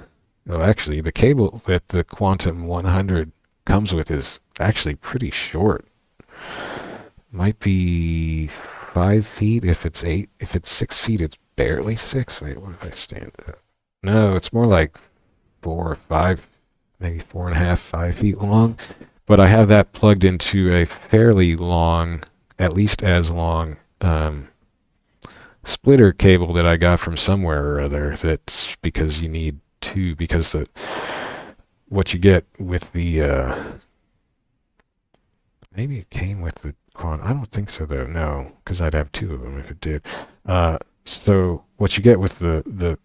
cable that the Quantum 100 comes with is actually pretty short. Might be 5 feet. If it's 6 feet, it's barely 6. Wait, what did I stand at? No, it's more like 4 or 5, maybe 4.5, 5 feet long. But I have that plugged into a fairly long, at least as long, splitter cable that I got from somewhere or other. That's because you need two, because what you get with the maybe it came with the Quantum. I don't think so though. No, because I'd have two of them if it did. So what you get with the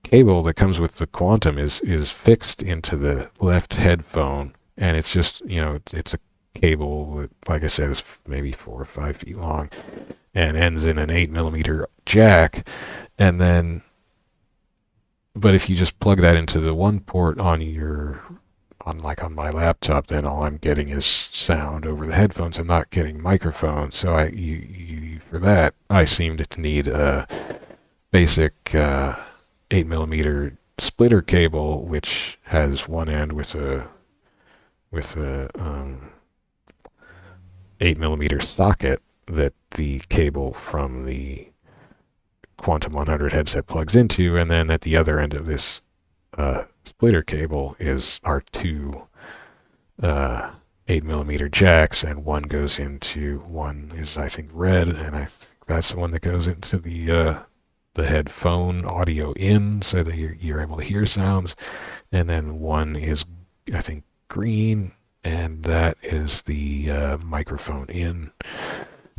cable that comes with the Quantum is fixed into the left headphone, and it's just it's a cable that, like I said, is maybe 4 or 5 feet long, and ends in an 8mm jack, and then. But if you just plug that into the one port on my laptop, then all I'm getting is sound over the headphones. I'm not getting microphone. So for that, I seem to need a basic 8mm splitter cable, which has one end with a 8mm socket that the cable from the Quantum 100 headset plugs into, and then at the other end of this splitter cable are two 8mm jacks, and one is I think red, and I think that's the one that goes into the headphone audio in, so that you're able to hear sounds, and then one is I think green, and that is the microphone in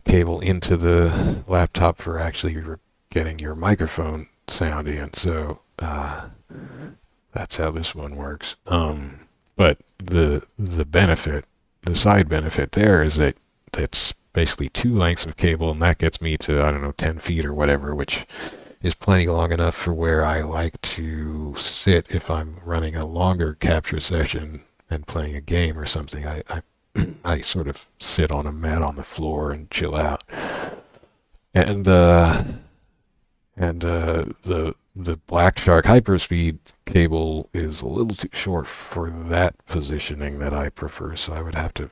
cable into the laptop for actually getting your microphone sound in. So that's how this one works. But the side benefit there is that it's basically two lengths of cable, and that gets me to, I don't know, 10 feet or whatever, which is plenty long enough for where I like to sit if I'm running a longer capture session and playing a game or something. I sort of sit on a mat on the floor and chill out. And the BlackShark HyperSpeed cable is a little too short for that positioning that I prefer, so I would have to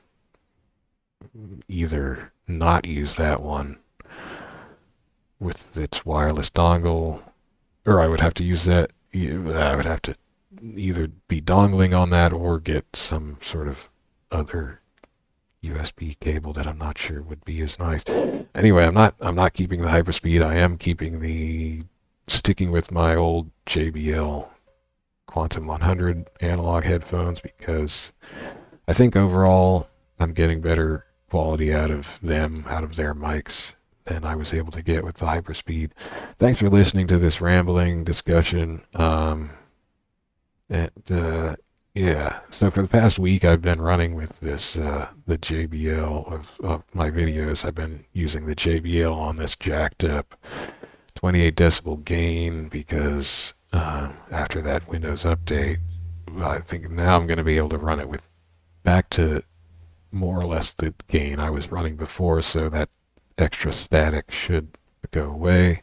either not use that one with its wireless dongle, or I would have to use that. I would have to either be dongling on that or get some sort of other USB cable that I'm not sure would be as nice. Anyway, I'm not keeping the HyperSpeed. I am sticking with my old JBL Quantum 100 analog headphones, because I think overall I'm getting better quality out of their mics than I was able to get with the HyperSpeed. Thanks for listening to this rambling discussion. Yeah, so for the past week, I've been running with this, the JBL of my videos. I've been using the JBL on this jacked up 28 decibel gain, because after that Windows update, I think now I'm going to be able to run it with back to more or less the gain I was running before, so that extra static should go away.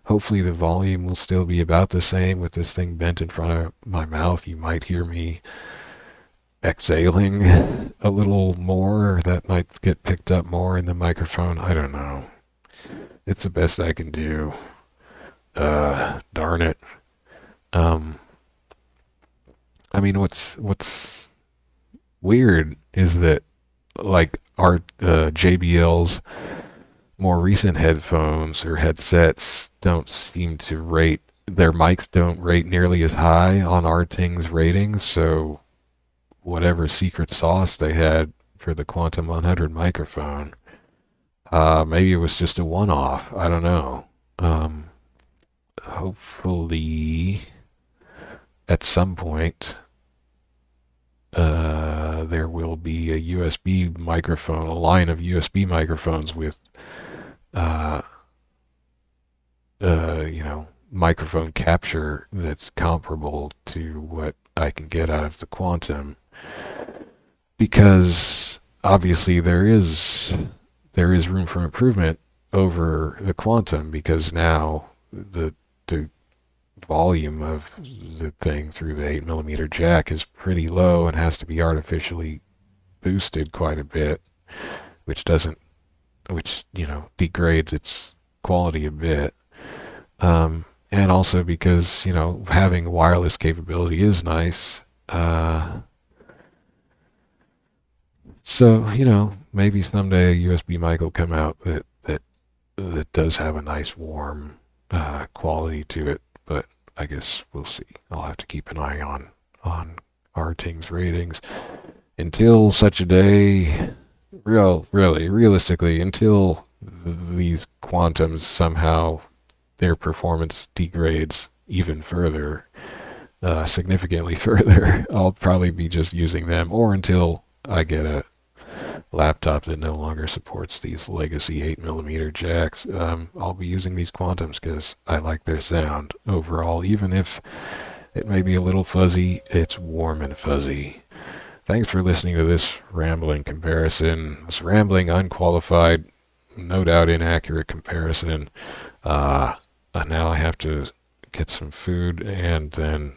Hopefully the volume will still be about the same. With this thing bent in front of my mouth, you might hear me exhaling a little more. That might get picked up more in the microphone. I don't know. It's the best I can do. Darn it. I mean, what's weird is that, like, our JBL's more recent headphones or headsets don't seem to rate, their mics don't rate nearly as high on Arting's ratings, so whatever secret sauce they had for the Quantum 100 microphone, maybe it was just a one-off. I don't know. Hopefully at some point there will be a USB microphone, a line of USB microphones with microphone capture that's comparable to what I can get out of the Quantum, because obviously there is room for improvement over the Quantum, because now the volume of the thing through the 8mm jack is pretty low and has to be artificially boosted quite a bit, which doesn't, which, degrades its quality a bit. And also because, having wireless capability is nice. So, maybe someday a USB mic will come out that does have a nice warm quality to it, but I guess we'll see. I'll have to keep an eye on Arting's ratings until such a day. Realistically, until these Quantums somehow their performance degrades even further, significantly further, I'll probably be just using them, or until I get a laptop that no longer supports these legacy 8mm jacks. I'll be using these Quantums because I like their sound overall. Even if it may be a little fuzzy, it's warm and fuzzy. Thanks for listening to this rambling comparison, this rambling, unqualified, no doubt inaccurate comparison. Now I have to get some food and then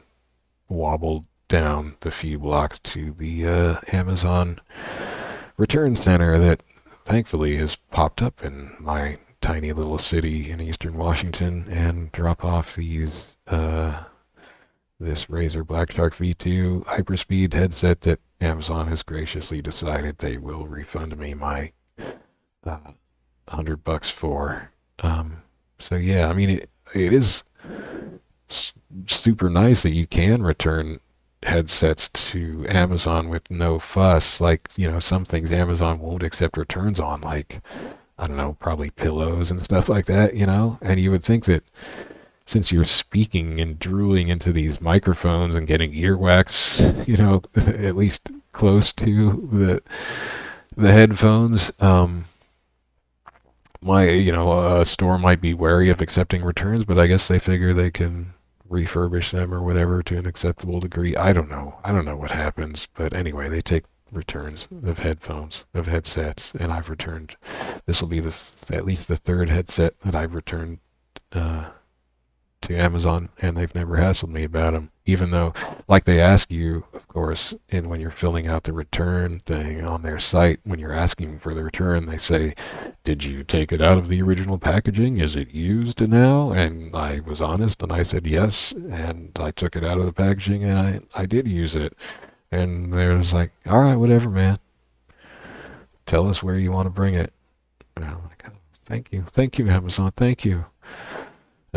wobble down the few blocks to the Amazon return center that thankfully has popped up in my tiny little city in eastern Washington, and drop off these this Razer BlackShark V2 HyperSpeed headset that Amazon has graciously decided they will refund me my $100 for. So yeah, I mean, it is super nice that you can return headsets to Amazon with no fuss. Like, some things Amazon won't accept returns on, like, I don't know, probably pillows and stuff like that, And you would think that since you're speaking and drooling into these microphones and getting earwax, at least close to the headphones, a store might be wary of accepting returns, but I guess they figure they can refurbish them or whatever to an acceptable degree. I don't know what happens, but anyway, they take returns of headsets, and I've returned. This will be at least the third headset that I've returned to Amazon, and they've never hassled me about them. Even though, like, they ask you, of course, and when you're filling out the return thing on their site, when you're asking for the return, they say, "Did you take it out of the original packaging? Is it used now?" And I was honest, and I said yes, and I took it out of the packaging, and I did use it. And they was like, "All right, whatever, man. Tell us where you want to bring it." And I'm like, "Oh, thank you, Amazon, thank you."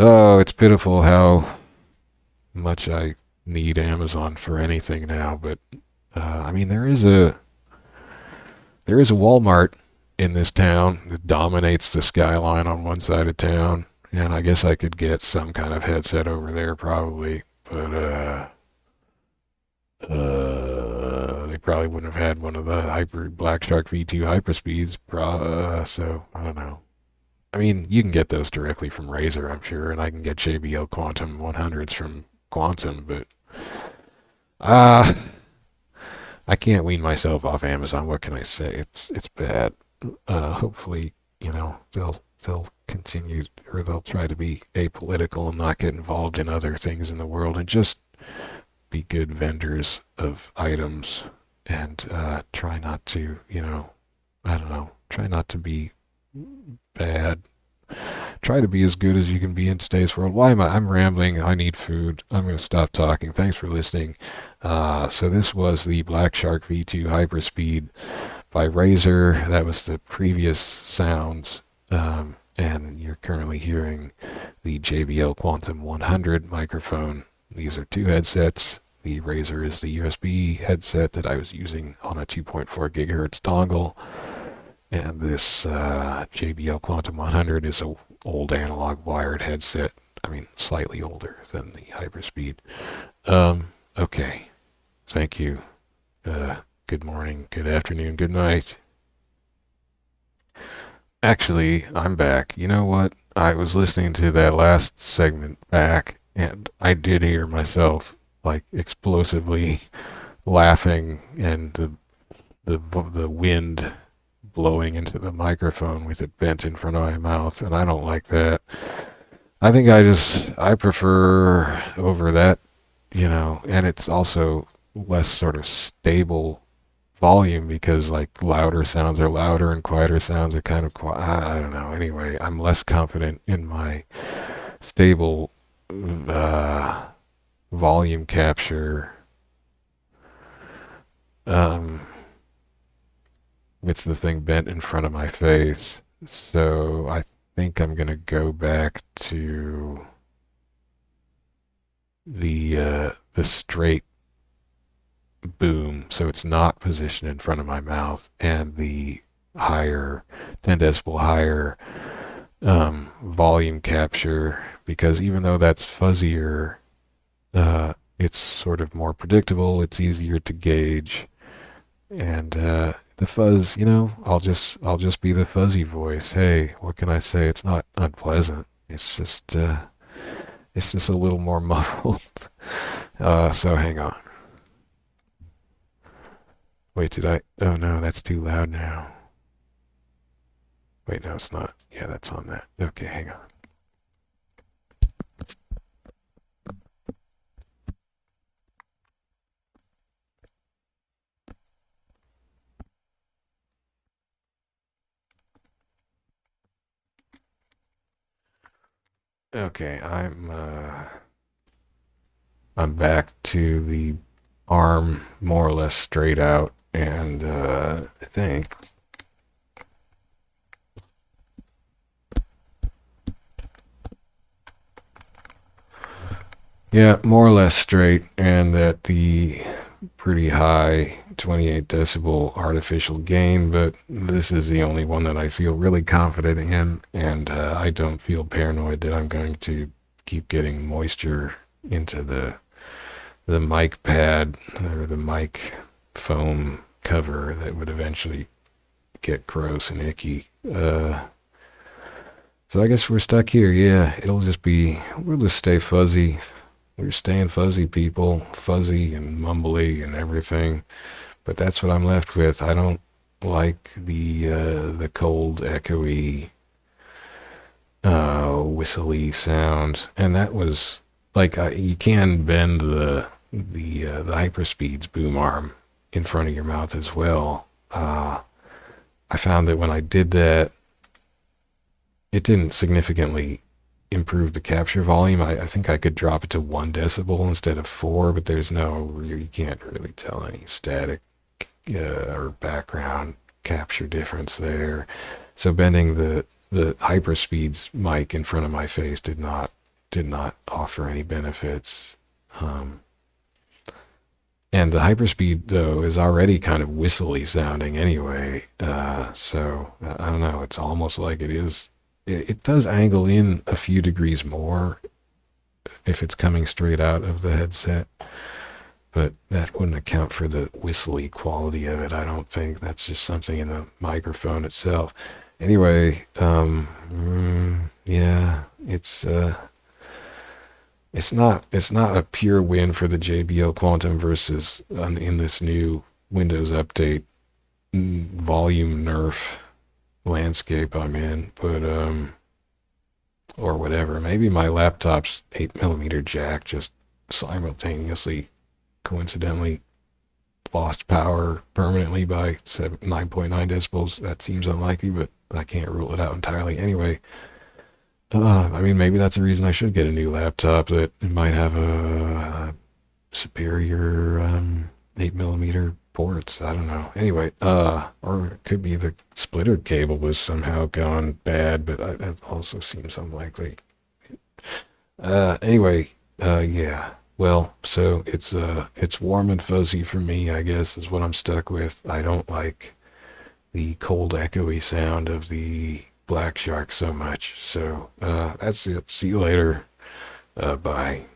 Oh, it's pitiful how much I need Amazon for anything now, but I mean, there is a Walmart in this town that dominates the skyline on one side of town, and I guess I could get some kind of headset over there probably, but they probably wouldn't have had one of the BlackShark V2 HyperSpeeds, so I don't know. I mean, you can get those directly from Razer, I'm sure, and I can get JBL Quantum 100s from Quantum, but I can't wean myself off Amazon. What can I say? It's bad. Hopefully, they'll continue, or they'll try to be apolitical and not get involved in other things in the world, and just be good vendors of items, and try not to, I don't know, try not to be bad. Try to be as good as you can be in today's world. I'm rambling. I need food. I'm going to stop talking. Thanks for listening. So this was the BlackShark V2 HyperSpeed by Razer. That was the previous sounds. And you're currently hearing the JBL Quantum 100 microphone. These are two headsets. The Razer is the USB headset that I was using on a 2.4 gigahertz dongle. And this JBL Quantum 100 is a old analog wired headset. I mean, slightly older than the HyperSpeed. Okay. Thank you. Good morning, good afternoon, good night. Actually, I'm back. You know what? I was listening to that last segment back, and I did hear myself like explosively laughing and the wind blowing into the microphone with it bent in front of my mouth, and I don't like that. I think I prefer over that, and it's also less sort of stable volume because like louder sounds are louder and quieter sounds are kind of quiet. I don't know. Anyway, I'm less confident in my stable uh, volume capture um, with the thing bent in front of my face. So I think I'm gonna go back to the straight boom, so it's not positioned in front of my mouth, and the higher 10 decibel higher volume capture, because even though that's fuzzier, it's sort of more predictable, it's easier to gauge, and the fuzz, I'll just be the fuzzy voice. Hey, what can I say? It's not unpleasant. It's just a little more muffled. So hang on. Wait, did I? Oh no, that's too loud now. Wait, no, it's not. Yeah, that's on that. Okay, hang on. Okay, I'm back to the arm more or less straight out, and I think yeah, more or less straight, and at the pretty high 28 decibel artificial gain, but this is the only one that I feel really confident in, and I don't feel paranoid that I'm going to keep getting moisture into the mic pad or the mic foam cover that would eventually get gross and icky. So I guess we're stuck here. Yeah, we'll just stay fuzzy. We're staying fuzzy, people, fuzzy and mumbly and everything. But that's what I'm left with. I don't like the cold, echoey, whistly sound, and that was like you can bend the HyperSpeed's boom arm in front of your mouth as well. I found that when I did that, it didn't significantly improve the capture volume. I think I could drop it to 1 decibel instead of 4, but you can't really tell any static or background capture difference there. So bending the HyperSpeed's mic in front of my face did not offer any benefits. And the HyperSpeed though is already kind of whistly sounding anyway. So I don't know. It's almost like it does angle in a few degrees more if it's coming straight out of the headset, but that wouldn't account for the whistly quality of it. I don't think that's just something in the microphone itself. Anyway, yeah, it's not a pure win for the JBL Quantum versus in this new Windows update volume nerf landscape I'm in, but or whatever. Maybe my laptop's 8mm jack just simultaneously, coincidentally, lost power permanently by 9.9 decibels. That seems unlikely, but I can't rule it out entirely. Anyway, I mean, maybe that's a reason I should get a new laptop, that it might have a superior 8mm ports. I don't know. Anyway, or it could be the splitter cable was somehow gone bad, but that also seems unlikely. Anyway, yeah. Well, so it's warm and fuzzy for me, I guess, is what I'm stuck with. I don't like the cold, echoey sound of the BlackShark so much. So that's it. See you later. Bye.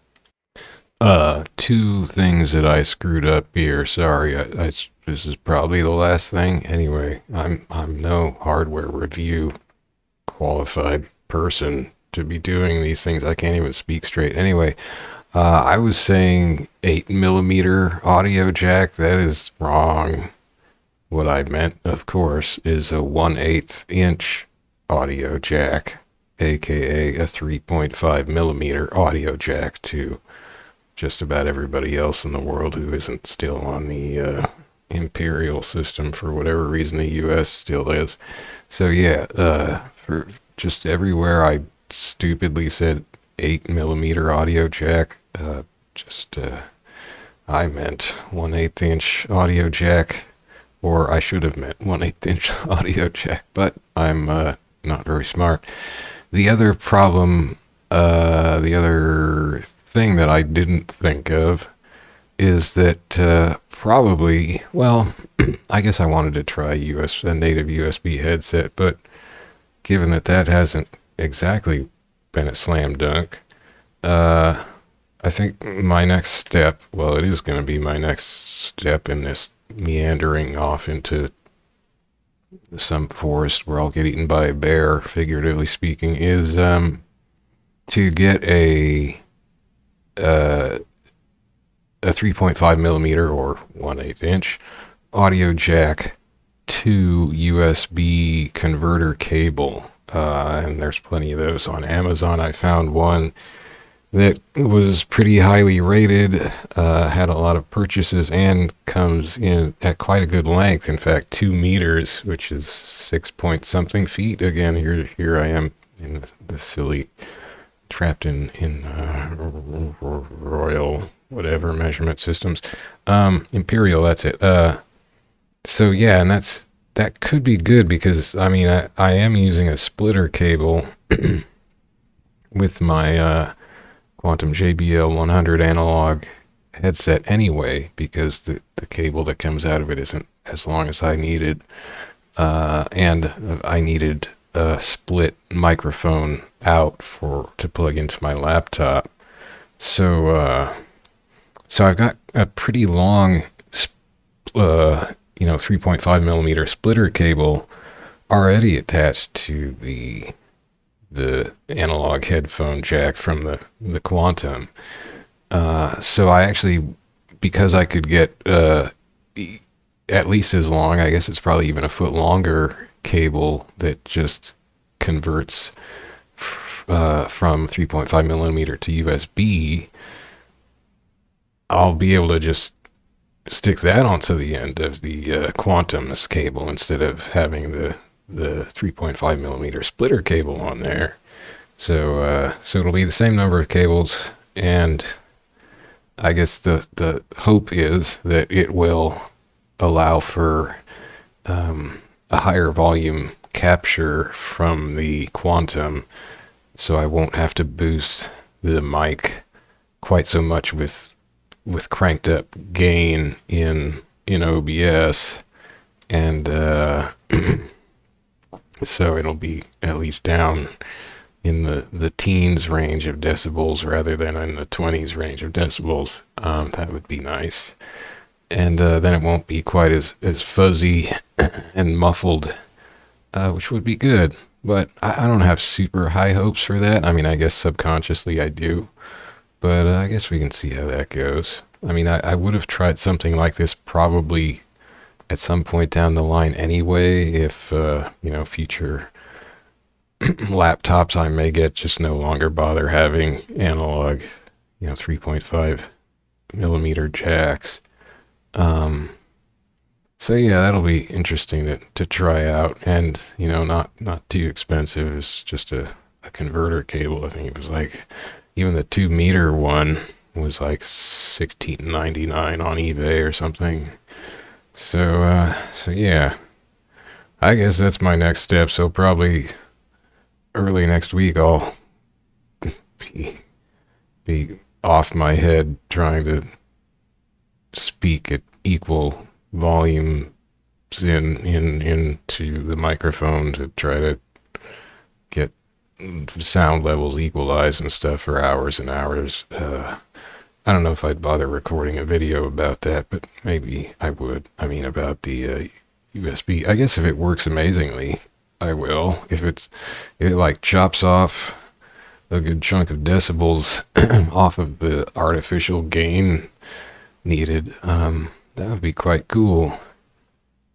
Two things that I screwed up here. Sorry, this is probably the last thing. Anyway, I'm no hardware review qualified person to be doing these things. I can't even speak straight. Anyway, I was saying 8mm audio jack. That is wrong. What I meant, of course, is a 1/8 inch audio jack, aka a 3.5mm audio jack to just about everybody else in the world who isn't still on the imperial system for whatever reason the US still is. So yeah, for just everywhere I stupidly said 8mm audio jack, I meant 1/8 inch audio jack, or I should have meant 1/8 inch audio jack, but I'm not very smart. The other problem, the other thing that I didn't think of is that probably, well, I guess I wanted to try a native USB headset, but given that that hasn't exactly been a slam dunk, I think my next step, well, it is going to be my next step in this meandering off into some forest where I'll get eaten by a bear, figuratively speaking, is to get a 3.5mm or 1/8 inch audio jack to USB converter cable. And there's plenty of those on Amazon. I found one that was pretty highly rated, had a lot of purchases, and comes in at quite a good length. In fact, 2 meters, which is 6 point something feet. Again, here I am in the silly, trapped in royal whatever measurement systems. Imperial, that's it. So yeah, and that could be good because I mean I am using a splitter cable with my Quantum JBL 100 analog headset anyway, because the cable that comes out of it isn't as long as I needed, and I needed a split microphone out to plug into my laptop. So I've got a pretty long 3.5mm splitter cable already attached to the analog headphone jack from the Quantum. So I actually, because I could get at least as long, I guess it's probably even a foot longer cable that just converts from 3.5mm to USB, I'll be able to just stick that onto the end of the Quantum's cable instead of having the 3.5mm splitter cable on there. So it'll be the same number of cables, and I guess the hope is that it will allow for a higher volume capture from the Quantum, so I won't have to boost the mic quite so much with cranked up gain in OBS, and so it'll be at least down in the teens range of decibels rather than in the 20s range of decibels. That would be nice, and then it won't be quite as fuzzy and muffled, which would be good. But I don't have super high hopes for that. I mean, I guess subconsciously I do. But I guess we can see how that goes. I mean, I would have tried something like this probably at some point down the line anyway, if, future laptops I may get just no longer bother having analog, 3.5mm jacks. So yeah, that'll be interesting to try out, and, not too expensive. It's just a converter cable. I think it was like, even the 2 meter one was like $16.99 on eBay or something. So yeah, I guess that's my next step. So probably early next week I'll be off my head trying to speak at equal volumes into the microphone to try to get sound levels equalized and stuff for hours and hours. I don't know if I'd bother recording a video about that, but maybe I would. I mean, about the USB. I guess if it works amazingly, I will. If it like chops off a good chunk of decibels off of the artificial gain needed. That would be quite cool.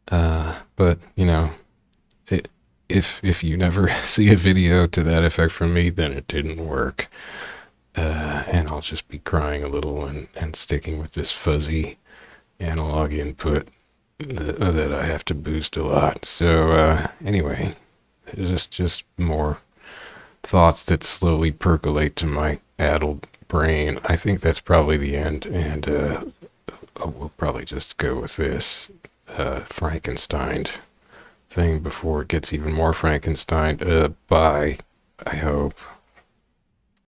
But you know, if you never see a video to that effect from me, then it didn't work. And I'll just be crying a little and sticking with this fuzzy analog input that I have to boost a lot. So anyway, just more thoughts that slowly percolate to my addled brain. I think that's probably the end, and we'll probably just go with this Frankenstein thing before it gets even more Frankenstein. Bye, I hope.